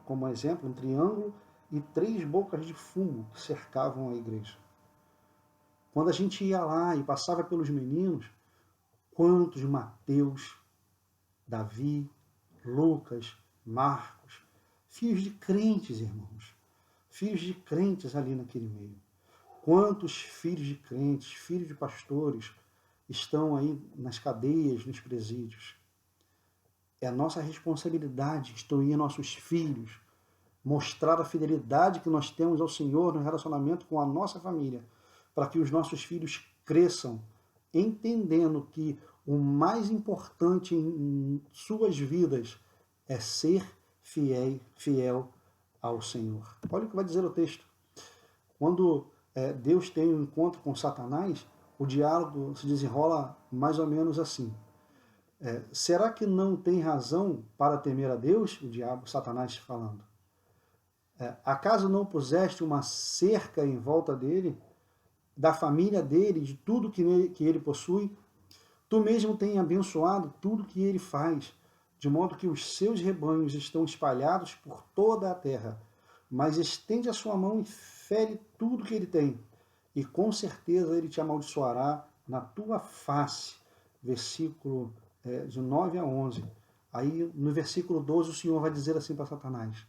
como exemplo, um triângulo e 3 bocas de fumo que cercavam a igreja. Quando a gente ia lá e passava pelos meninos, quantos Mateus, Davi, Lucas, Marcos, filhos de crentes, irmãos, filhos de crentes ali naquele meio. Quantos filhos de crentes, filhos de pastores, estão aí nas cadeias, nos presídios. É a nossa responsabilidade instruir nossos filhos, mostrar a fidelidade que nós temos ao Senhor no relacionamento com a nossa família, para que os nossos filhos cresçam, entendendo que o mais importante em suas vidas é ser fiel ao Senhor. Olha o que vai dizer o texto. Quando Deus tem um encontro com Satanás, o diálogo se desenrola mais ou menos assim. Será que não tem razão para temer a Deus? O diabo, Satanás falando. Acaso não puseste uma cerca em volta dele, da família dele, de tudo que ele possui? Tu mesmo tem abençoado tudo que ele faz, de modo que os seus rebanhos estão espalhados por toda a terra. Mas estende a sua mão e fere tudo que ele tem, e com certeza ele te amaldiçoará na tua face. Versículo de 9 a 11. Aí no versículo 12 o Senhor vai dizer assim para Satanás: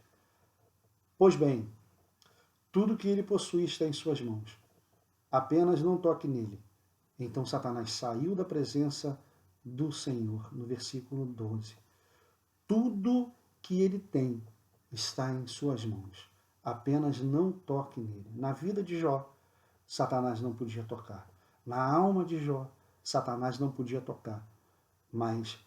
pois bem, tudo que ele possui está em suas mãos, apenas não toque nele. Então Satanás saiu da presença do Senhor, no versículo 12. Tudo que ele tem está em suas mãos, apenas não toque nele. Na vida de Jó, Satanás não podia tocar. Na alma de Jó, Satanás não podia tocar. Mas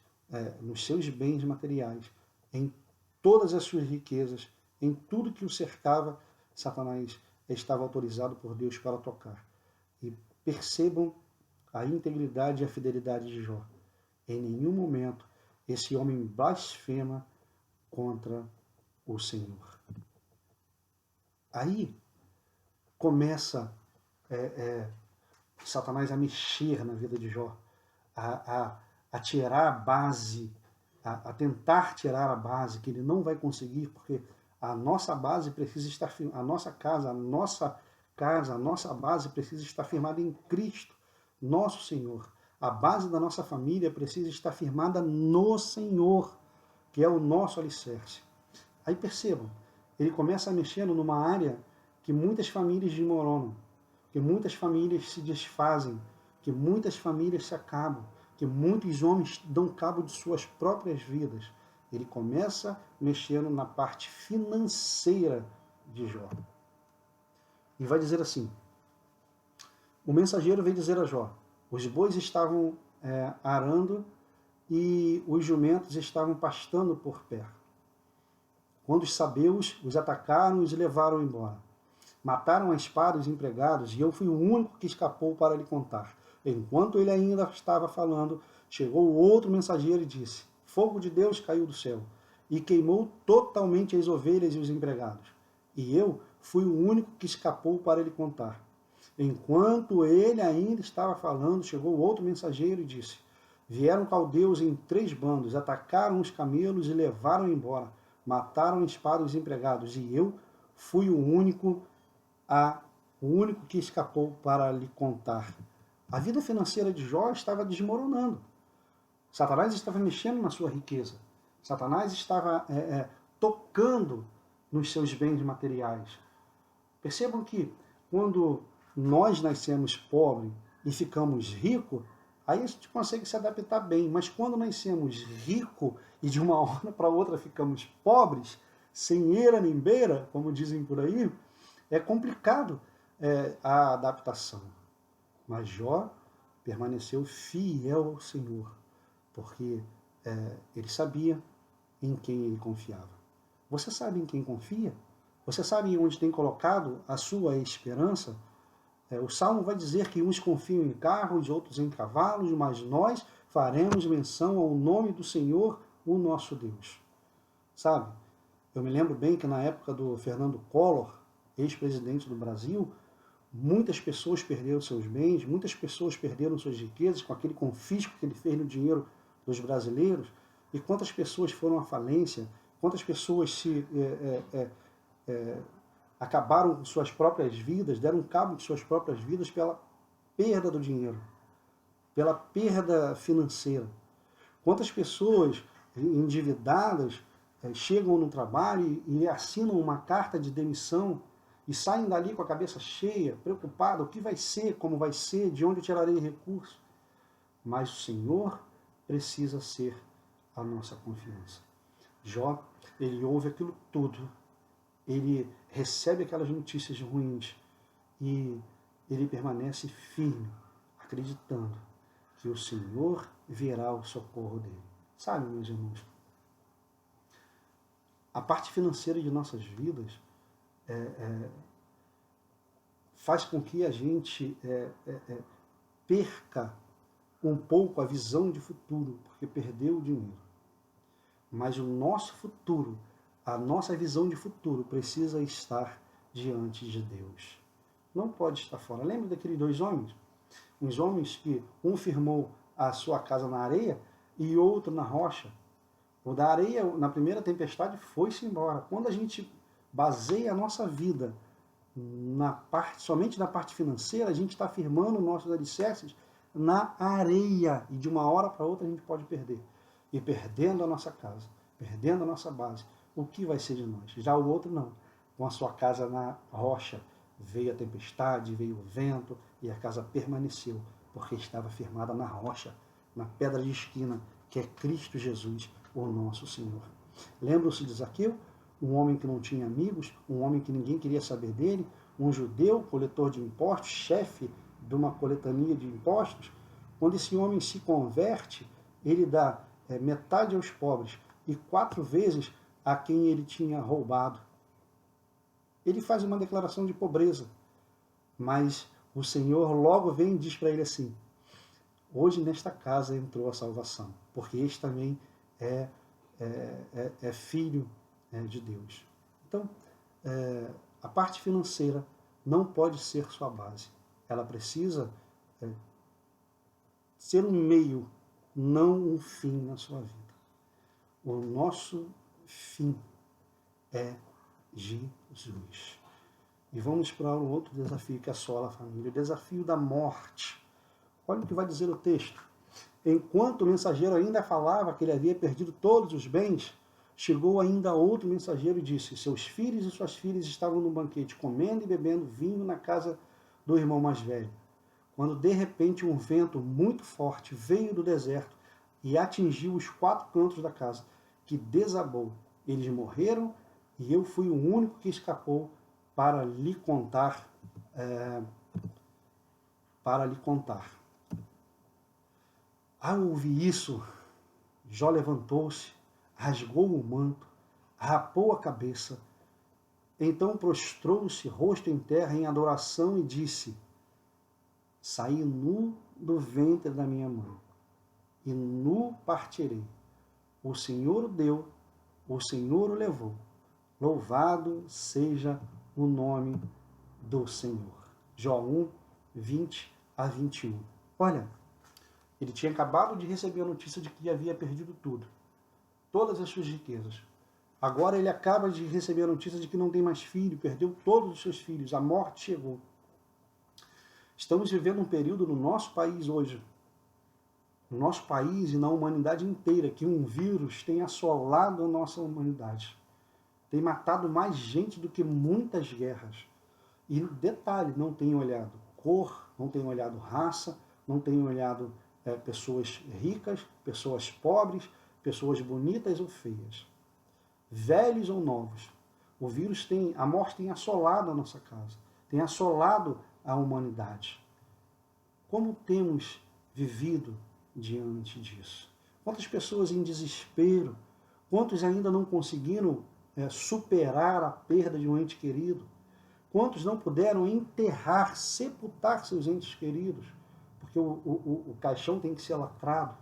nos seus bens materiais, em todas as suas riquezas, em tudo que o cercava, Satanás estava autorizado por Deus para tocar. E percebam a integridade e a fidelidade de Jó. Em nenhum momento esse homem blasfema contra o Senhor. Aí começa Satanás a mexer na vida de Jó, a tirar a base, a tentar tirar a base, que ele não vai conseguir, porque a nossa base precisa estar, a nossa base precisa estar firmada em Cristo, nosso Senhor. A base da nossa família precisa estar firmada no Senhor, que é o nosso alicerce. Aí percebam, ele começa mexendo numa área que muitas famílias desmoronam, que muitas famílias se desfazem, que muitas famílias se acabam, que muitos homens dão cabo de suas próprias vidas. Ele começa mexendo na parte financeira de Jó. E vai dizer assim: o mensageiro veio dizer a Jó: os bois estavam arando e os jumentos estavam pastando por perto. Quando os sabeus os atacaram e os levaram embora. Mataram a espada os empregados, e eu fui o único que escapou para lhe contar. Enquanto ele ainda estava falando, chegou outro mensageiro e disse: fogo de Deus caiu do céu e queimou totalmente as ovelhas e os empregados. E eu fui o único que escapou para lhe contar. Enquanto ele ainda estava falando, chegou outro mensageiro e disse: vieram caldeus em 3 bandos, atacaram os camelos e levaram embora, mataram em espada os empregados, e eu fui o único que escapou para lhe contar. A vida financeira de Jó estava desmoronando. Satanás estava mexendo na sua riqueza. Satanás estava tocando nos seus bens materiais. Percebam que quando nós nascemos pobres e ficamos ricos, aí a gente consegue se adaptar bem. Mas quando nascemos ricos e de uma hora para outra ficamos pobres, sem eira nem beira, como dizem por aí, é complicado a adaptação. Mas Jó permaneceu fiel ao Senhor, porque ele sabia em quem ele confiava. Você sabe em quem confia? Você sabe onde tem colocado a sua esperança? O Salmo vai dizer que uns confiam em carros, outros em cavalos, mas nós faremos menção ao nome do Senhor, o nosso Deus. Sabe, eu me lembro bem que na época do Fernando Collor, ex-presidente do Brasil, muitas pessoas perderam seus bens, muitas pessoas perderam suas riquezas com aquele confisco que ele fez no dinheiro dos brasileiros. E quantas pessoas foram à falência, quantas pessoas acabaram com suas próprias vidas, deram cabo de suas próprias vidas pela perda do dinheiro, pela perda financeira. Quantas pessoas endividadas chegam no trabalho e assinam uma carta de demissão e saem dali com a cabeça cheia, preocupada, o que vai ser, como vai ser, de onde eu tirarei recursos. Mas o Senhor precisa ser a nossa confiança. Jó, ele ouve aquilo tudo, ele recebe aquelas notícias ruins e ele permanece firme, acreditando que o Senhor virá ao socorro dele. Sabe, meus irmãos, a parte financeira de nossas vidas faz com que a gente perca um pouco a visão de futuro, porque perdeu o dinheiro. Mas o nosso futuro, a nossa visão de futuro precisa estar diante de Deus. Não pode estar fora. Lembra daqueles 2 homens? Uns homens que um firmou a sua casa na areia e outro na rocha. O da areia, na primeira tempestade, foi-se embora. Quando a gente baseia a nossa vida somente na parte financeira, a gente está firmando nossos alicerces na areia. E de uma hora para outra a gente pode perder. E perdendo a nossa casa, perdendo a nossa base, o que vai ser de nós? Já o outro não. Com a sua casa na rocha, veio a tempestade, veio o vento e a casa permaneceu, porque estava firmada na rocha, na pedra de esquina, que é Cristo Jesus, o nosso Senhor. Lembram-se de Zaqueu? Um homem que não tinha amigos, um homem que ninguém queria saber dele, um judeu, coletor de impostos, chefe de uma coletania de impostos. Quando esse homem se converte, ele dá metade aos pobres e 4 vezes a quem ele tinha roubado. Ele faz uma declaração de pobreza, mas o Senhor logo vem e diz para ele assim: hoje nesta casa entrou a salvação, porque este também é filho de Deus. Então, a parte financeira não pode ser sua base. Ela precisa ser um meio, não um fim na sua vida. O nosso fim é Jesus. E vamos para um outro desafio que assola a família, o desafio da morte. Olha o que vai dizer o texto. Enquanto o mensageiro ainda falava que ele havia perdido todos os bens, chegou ainda outro mensageiro e disse: seus filhos e suas filhas estavam no banquete, comendo e bebendo vinho na casa do irmão mais velho. Quando de repente um vento muito forte veio do deserto e atingiu os 4 cantos da casa, que desabou. Eles morreram e eu fui o único que escapou para lhe contar. Ao ouvir isso, Jó levantou-se, rasgou o manto, rapou a cabeça, então prostrou-se rosto em terra em adoração e disse: saí nu do ventre da minha mãe, e nu partirei. O Senhor o deu, o Senhor o levou. Louvado seja o nome do Senhor. Jó 1, 20 a 21. Olha, ele tinha acabado de receber a notícia de que havia perdido tudo, todas as suas riquezas. Agora ele acaba de receber a notícia de que não tem mais filho, perdeu todos os seus filhos, a morte chegou. Estamos vivendo um período no nosso país hoje, no nosso país e na humanidade inteira, que um vírus tem assolado a nossa humanidade. Tem matado mais gente do que muitas guerras. E detalhe, não tem olhado cor, não tem olhado raça, não tem olhado pessoas ricas, pessoas pobres, pessoas bonitas ou feias, velhos ou novos. O vírus a morte tem assolado a nossa casa, tem assolado a humanidade. Como temos vivido diante disso? Quantas pessoas em desespero, quantos ainda não conseguiram superar a perda de um ente querido? Quantos não puderam enterrar, sepultar seus entes queridos? Porque o caixão tem que ser lacrado.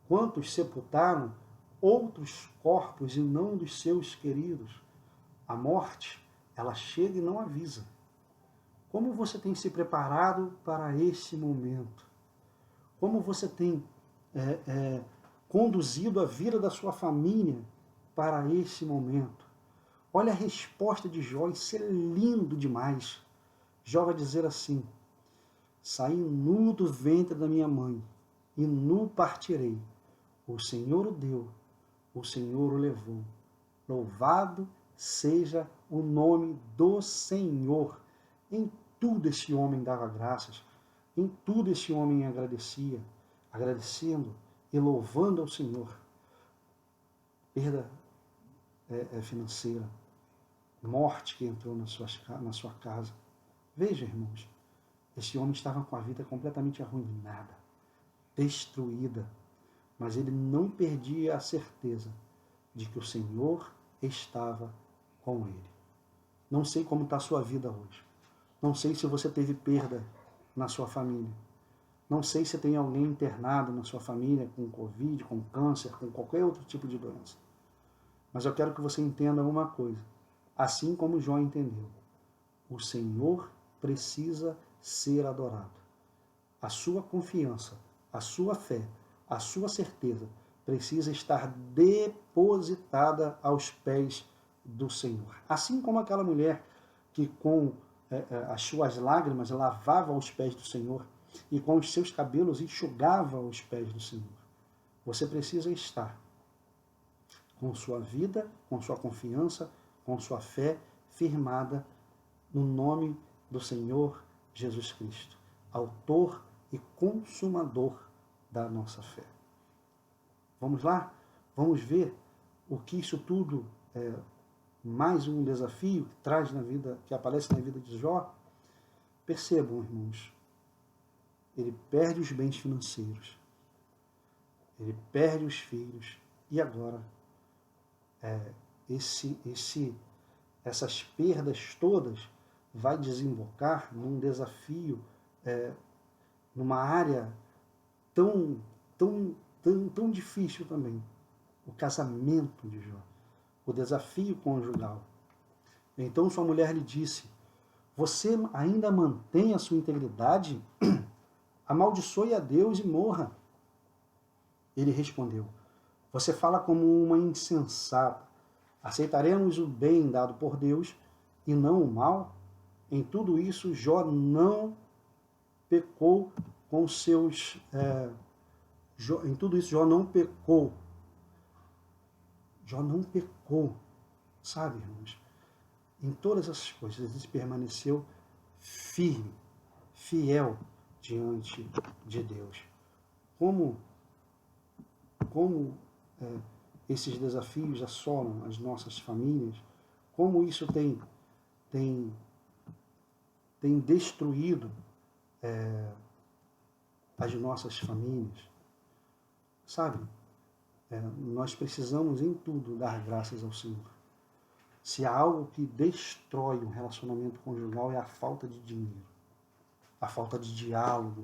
Quantos sepultaram outros corpos e não dos seus queridos? A morte, ela chega e não avisa. Como você tem se preparado para esse momento? Como você tem conduzido a vida da sua família para esse momento? Olha a resposta de Jó, isso é lindo demais. Jó vai dizer assim: saí nu do ventre da minha mãe, e nu partirei. O Senhor o deu, o Senhor o levou. Louvado seja o nome do Senhor. Em tudo esse homem dava graças, em tudo esse homem agradecia, agradecendo e louvando ao Senhor. Perda financeira, morte que entrou na sua casa. Veja, irmãos, esse homem estava com a vida completamente arruinada, destruída, mas ele não perdia a certeza de que o Senhor estava com ele. Não sei como está a sua vida hoje. Não sei se você teve perda na sua família. Não sei se tem alguém internado na sua família com Covid, com câncer, com qualquer outro tipo de doença. Mas eu quero que você entenda uma coisa. Assim como Jó entendeu, o Senhor precisa ser adorado. A sua confiança, a sua fé, a sua certeza precisa estar depositada aos pés do Senhor. Assim como aquela mulher que com as suas lágrimas lavava os pés do Senhor e com os seus cabelos enxugava os pés do Senhor. Você precisa estar com sua vida, com sua confiança, com sua fé firmada no nome do Senhor Jesus Cristo, autor e consumador da nossa fé. Vamos lá? Vamos ver o que isso tudo mais um desafio que traz na vida, que aparece na vida de Jó. Percebam, irmãos, ele perde os bens financeiros, ele perde os filhos, e agora essas perdas todas vai desembocar num desafio, numa área tão difícil também, o casamento de Jó, o desafio conjugal. Então sua mulher lhe disse: você ainda mantém a sua integridade? Amaldiçoe a Deus e morra. Ele respondeu: você fala como uma insensata. Aceitaremos o bem dado por Deus e não o mal? Em tudo isso, Jó não pecou com seus... em tudo isso, Jó não pecou. Jó não pecou. Sabe, irmãos? Em todas essas coisas, ele permaneceu firme, fiel diante de Deus. Como esses desafios assolam as nossas famílias, como isso tem destruído as nossas famílias. Sabe, nós precisamos em tudo dar graças ao Senhor. Se há algo que destrói um relacionamento conjugal é a falta de dinheiro, a falta de diálogo,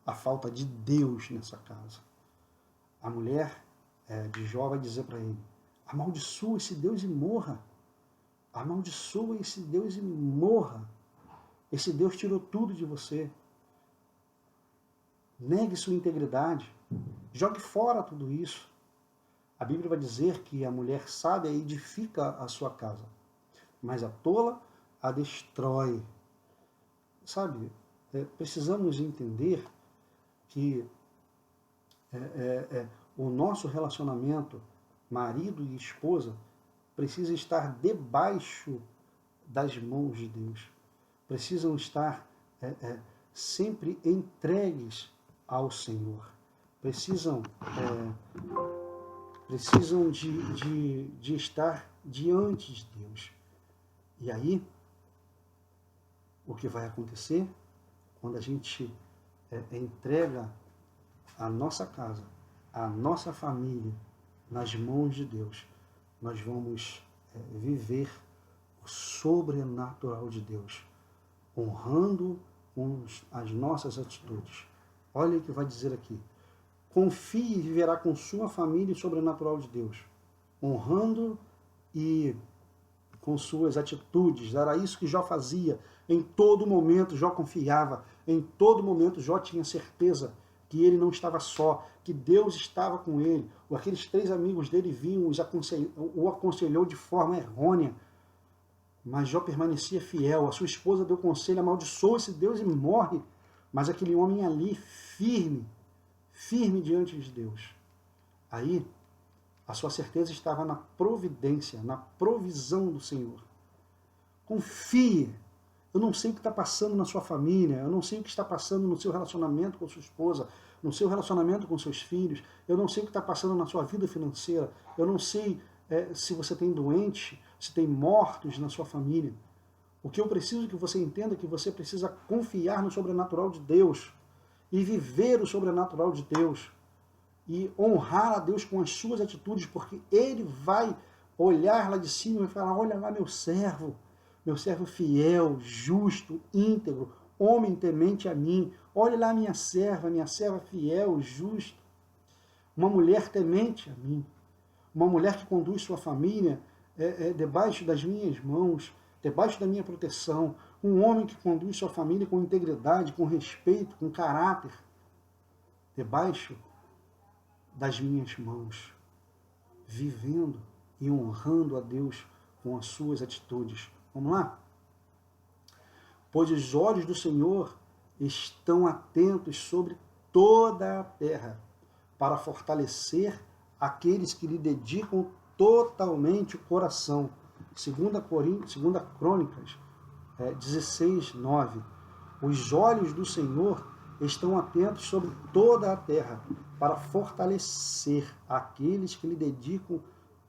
a falta de Deus nessa casa. A mulher de Jó vai dizer para ele: amaldiçoa esse Deus e morra. Amaldiçoa esse Deus e morra. Esse Deus tirou tudo de você. Negue sua integridade. Jogue fora tudo isso. A Bíblia vai dizer que a mulher sábia edifica a sua casa, mas a tola a destrói. Sabe, precisamos entender que o nosso relacionamento, marido e esposa, precisa estar debaixo das mãos de Deus. Precisam estar sempre entregues ao Senhor. Precisam de estar diante de Deus. E aí, o que vai acontecer quando a gente entrega a nossa casa, a nossa família nas mãos de Deus, nós vamos viver o sobrenatural de Deus, honrando as nossas atitudes. Olha o que vai dizer aqui. Confie e viverá com sua família o sobrenatural de Deus, honrando e com suas atitudes. Era isso que Jó fazia. Em todo momento Jó confiava, em todo momento Jó tinha certeza que ele não estava só, que Deus estava com ele. Aqueles 3 amigos dele vinham, o aconselhou de forma errônea, mas Jó permanecia fiel. A sua esposa deu conselho, amaldiçoa esse Deus e morre. Mas aquele homem ali, firme diante de Deus. Aí, a sua certeza estava na providência, na provisão do Senhor. Confie. Eu não sei o que está passando na sua família, eu não sei o que está passando no seu relacionamento com sua esposa, no seu relacionamento com seus filhos, eu não sei o que está passando na sua vida financeira, eu não sei se você tem doentes, se tem mortos na sua família. O que eu preciso que você entenda é que você precisa confiar no sobrenatural de Deus e viver o sobrenatural de Deus e honrar a Deus com as suas atitudes, porque Ele vai olhar lá de cima e vai falar: olha lá meu servo fiel, justo, íntegro, homem temente a mim. Olha lá minha serva fiel, justa, uma mulher temente a mim, uma mulher que conduz sua família debaixo das minhas mãos, debaixo da minha proteção, um homem que conduz sua família com integridade, com respeito, com caráter, debaixo das minhas mãos, vivendo e honrando a Deus com as suas atitudes. Vamos lá? Pois os olhos do Senhor estão atentos sobre toda a terra, para fortalecer aqueles que lhe dedicam totalmente o coração. 2 Crônicas 16:9. Os olhos do Senhor estão atentos sobre toda a terra, para fortalecer aqueles que lhe dedicam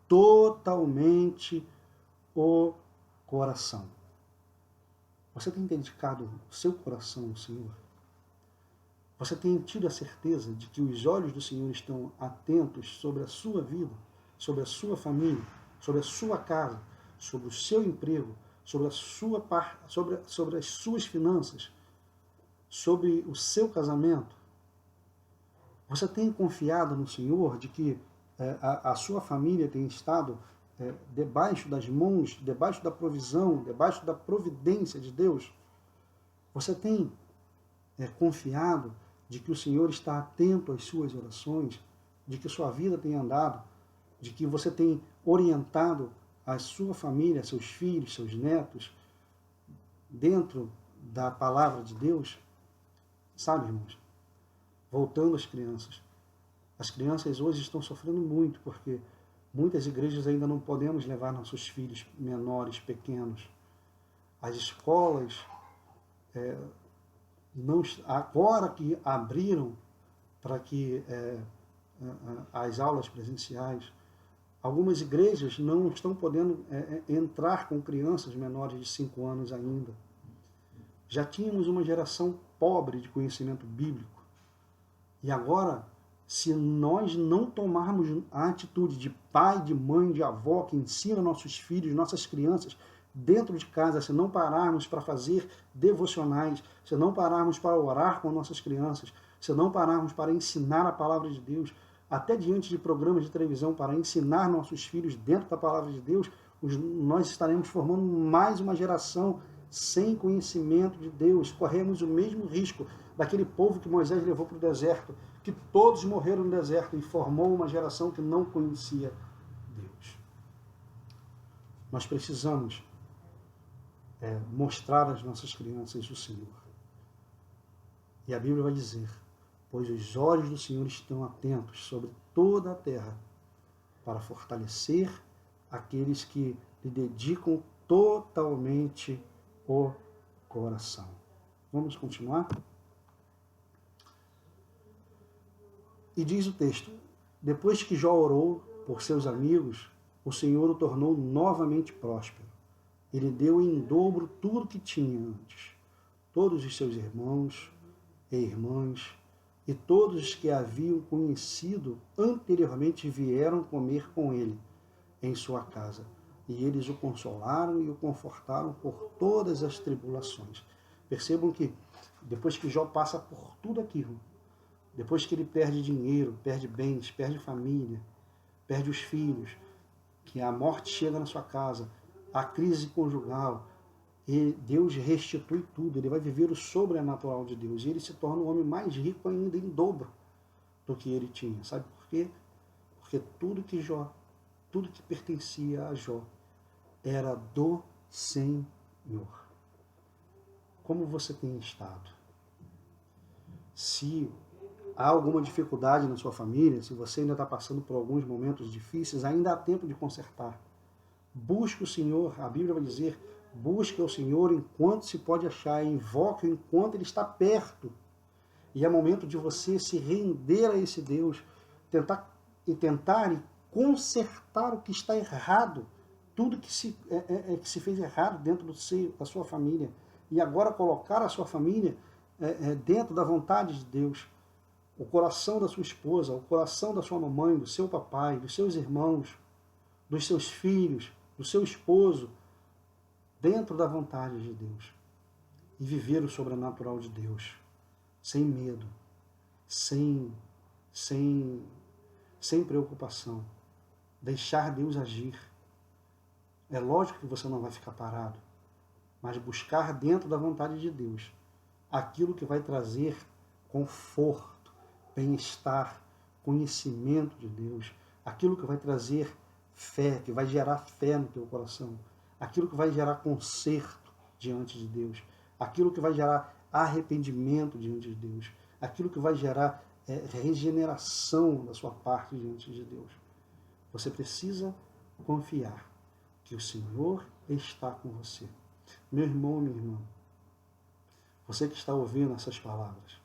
totalmente o coração. Você tem dedicado o seu coração ao Senhor? Você tem tido a certeza de que os olhos do Senhor estão atentos sobre a sua vida, sobre a sua família, sobre a sua casa, sobre o seu emprego, sobre as suas finanças, sobre o seu casamento? Você tem confiado no Senhor de que a sua família tem estado debaixo das mãos, debaixo da provisão, debaixo da providência de Deus? Você tem confiado de que o Senhor está atento às suas orações, de que sua vida tem andado, de que você tem orientado a sua família, seus filhos, seus netos, dentro da palavra de Deus? Sabe, irmãos, voltando às crianças. As crianças hoje estão sofrendo muito, porque muitas igrejas ainda não podemos levar nossos filhos menores, pequenos. As escolas, agora que abriram para que as aulas presenciais, algumas igrejas não estão podendo entrar com crianças menores de 5 anos ainda. Já tínhamos uma geração pobre de conhecimento bíblico. E agora, se nós não tomarmos a atitude de pai, de mãe, de avó, que ensina nossos filhos, nossas crianças, dentro de casa, se não pararmos para fazer devocionais, se não pararmos para orar com nossas crianças, se não pararmos para ensinar a palavra de Deus, até diante de programas de televisão, para ensinar nossos filhos dentro da palavra de Deus, nós estaremos formando mais uma geração sem conhecimento de Deus. Corremos o mesmo risco daquele povo que Moisés levou para o deserto, que todos morreram no deserto e formou uma geração que não conhecia Deus. Nós precisamos mostrar às nossas crianças o Senhor. E a Bíblia vai dizer: pois os olhos do Senhor estão atentos sobre toda a terra, para fortalecer aqueles que lhe dedicam totalmente o coração. Vamos continuar? E diz o texto: depois que Jó orou por seus amigos, o Senhor o tornou novamente próspero. Ele deu em dobro tudo que tinha antes. Todos os seus irmãos e irmãs e todos os que haviam conhecido anteriormente vieram comer com ele em sua casa. E eles o consolaram e o confortaram por todas as tribulações. Percebam que depois que Jó passa por tudo aquilo, depois que ele perde dinheiro, perde bens, perde família, perde os filhos, que a morte chega na sua casa, a crise conjugal, e Deus restitui tudo, ele vai viver o sobrenatural de Deus, e ele se torna o homem mais rico ainda em dobro do que ele tinha. Sabe por quê? Porque tudo que pertencia a Jó era do Senhor. Como você tem estado? Se há alguma dificuldade na sua família, se você ainda está passando por alguns momentos difíceis, ainda há tempo de consertar. Busque o Senhor, a Bíblia vai dizer: busque o Senhor enquanto se pode achar, invoque-o enquanto ele está perto. E é momento de você se render a esse Deus, tentar consertar o que está errado, tudo que se fez errado dentro da sua família. E agora colocar a sua família dentro da vontade de Deus. O coração da sua esposa, o coração da sua mamãe, do seu papai, dos seus irmãos, dos seus filhos, do seu esposo, dentro da vontade de Deus. E viver o sobrenatural de Deus, sem medo, sem preocupação. Deixar Deus agir. É lógico que você não vai ficar parado, mas buscar dentro da vontade de Deus aquilo que vai trazer conforto, bem-estar, conhecimento de Deus, aquilo que vai trazer fé, que vai gerar fé no teu coração, aquilo que vai gerar conserto diante de Deus, aquilo que vai gerar arrependimento diante de Deus, aquilo que vai gerar regeneração da sua parte diante de Deus. Você precisa confiar que o Senhor está com você. Meu irmão, minha irmã, você que está ouvindo essas palavras,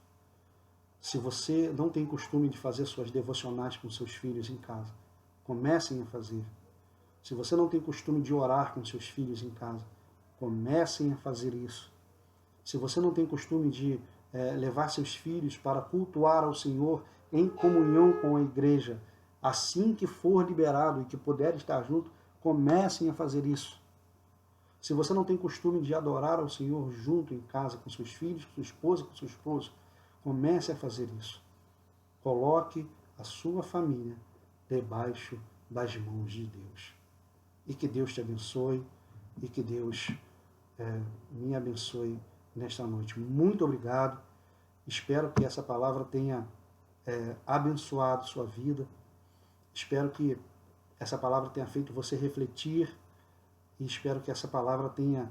se você não tem costume de fazer suas devocionais com seus filhos em casa, comecem a fazer. Se você não tem costume de orar com seus filhos em casa, comecem a fazer isso. Se você não tem costume de levar seus filhos para cultuar ao Senhor em comunhão com a igreja, assim que for liberado e que puder estar junto, comecem a fazer isso. Se você não tem costume de adorar ao Senhor junto em casa com seus filhos, com sua esposa, com seu esposo, comece a fazer isso. Coloque a sua família debaixo das mãos de Deus. E que Deus te abençoe e que Deus me abençoe nesta noite. Muito obrigado. Espero que essa palavra tenha abençoado sua vida. Espero que essa palavra tenha feito você refletir e espero que essa palavra tenha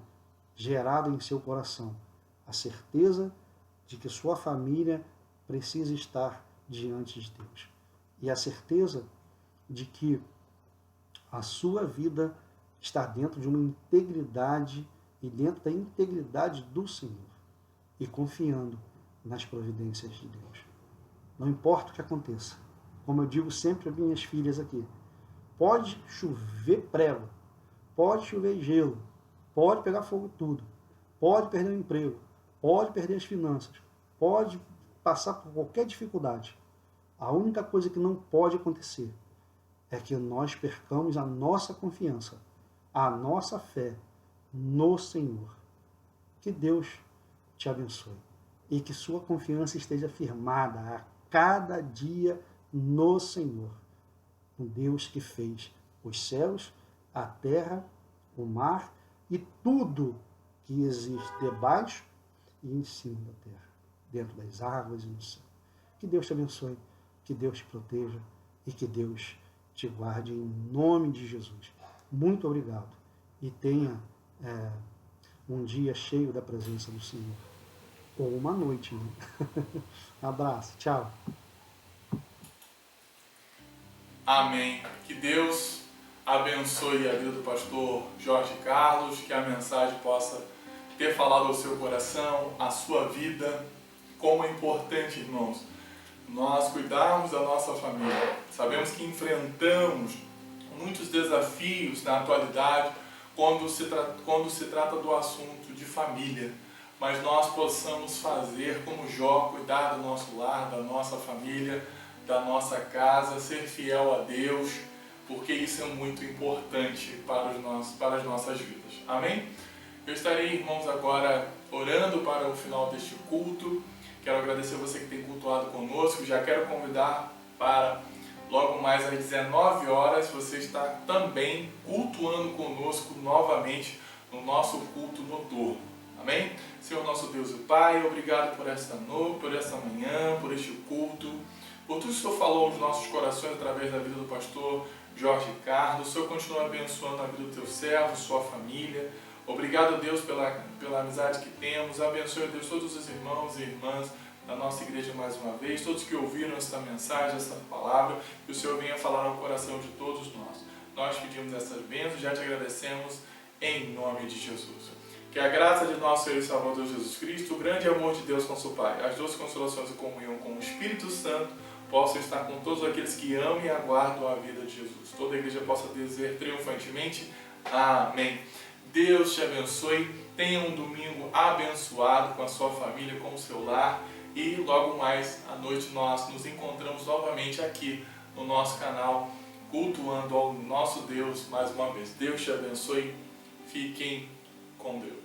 gerado em seu coração a certeza de que sua família precisa estar diante de Deus e a certeza de que a sua vida está dentro de uma integridade e dentro da integridade do Senhor e confiando nas providências de Deus. Não importa o que aconteça, como eu digo sempre às minhas filhas aqui, pode chover prego, pode chover gelo, pode pegar fogo tudo, pode perder o emprego, pode perder as finanças, pode passar por qualquer dificuldade. A única coisa que não pode acontecer é que nós percamos a nossa confiança, a nossa fé no Senhor. Que Deus te abençoe e que sua confiança esteja firmada a cada dia no Senhor, um Deus que fez os céus, a terra o mar e tudo que existe debaixo e em cima da terra, dentro das águas e no céu. Que Deus te abençoe, que Deus te proteja e que Deus te guarde em nome de Jesus. Muito obrigado e tenha um dia cheio da presença do Senhor. Ou uma noite, né? Abraço, tchau. Amém. Que Deus abençoe a vida do pastor Jorge Carlos, que a mensagem possa ter falado ao seu coração, à sua vida. Como é importante, irmãos, nós cuidarmos da nossa família. Sabemos que enfrentamos muitos desafios na atualidade quando se trata do assunto de família, mas nós possamos fazer como Jó, cuidar do nosso lar, da nossa família, da nossa casa, ser fiel a Deus, porque isso é muito importante para as nossas vidas. Amém? Eu estarei, irmãos, agora orando para o final deste culto. Quero agradecer você que tem cultuado conosco. Já quero convidar para logo mais às 19 horas você está também cultuando conosco novamente no nosso culto noturno. Amém? Senhor nosso Deus e Pai, obrigado por esta noite, por esta manhã, por este culto, por tudo que o Senhor falou aos nossos corações através da vida do pastor Jorge Carlos. O Senhor continua abençoando a vida do teu servo, sua família. Obrigado, Deus, pela amizade que temos. Abençoe, Deus, todos os irmãos e irmãs da nossa igreja mais uma vez, todos que ouviram essa mensagem, essa palavra, que o Senhor venha falar ao coração de todos nós. Nós pedimos essas bênçãos, já te agradecemos em nome de Jesus. Que a graça de nosso Senhor e Salvador Jesus Cristo, o grande amor de Deus com seu Pai, as doces consolações e comunhão com o Espírito Santo possam estar com todos aqueles que amam e aguardam a vida de Jesus. Toda a igreja possa dizer triunfantemente, amém. Deus te abençoe, tenha um domingo abençoado com a sua família, com o seu lar, e logo mais à noite nós nos encontramos novamente aqui no nosso canal, cultuando ao nosso Deus mais uma vez. Deus te abençoe, fiquem com Deus.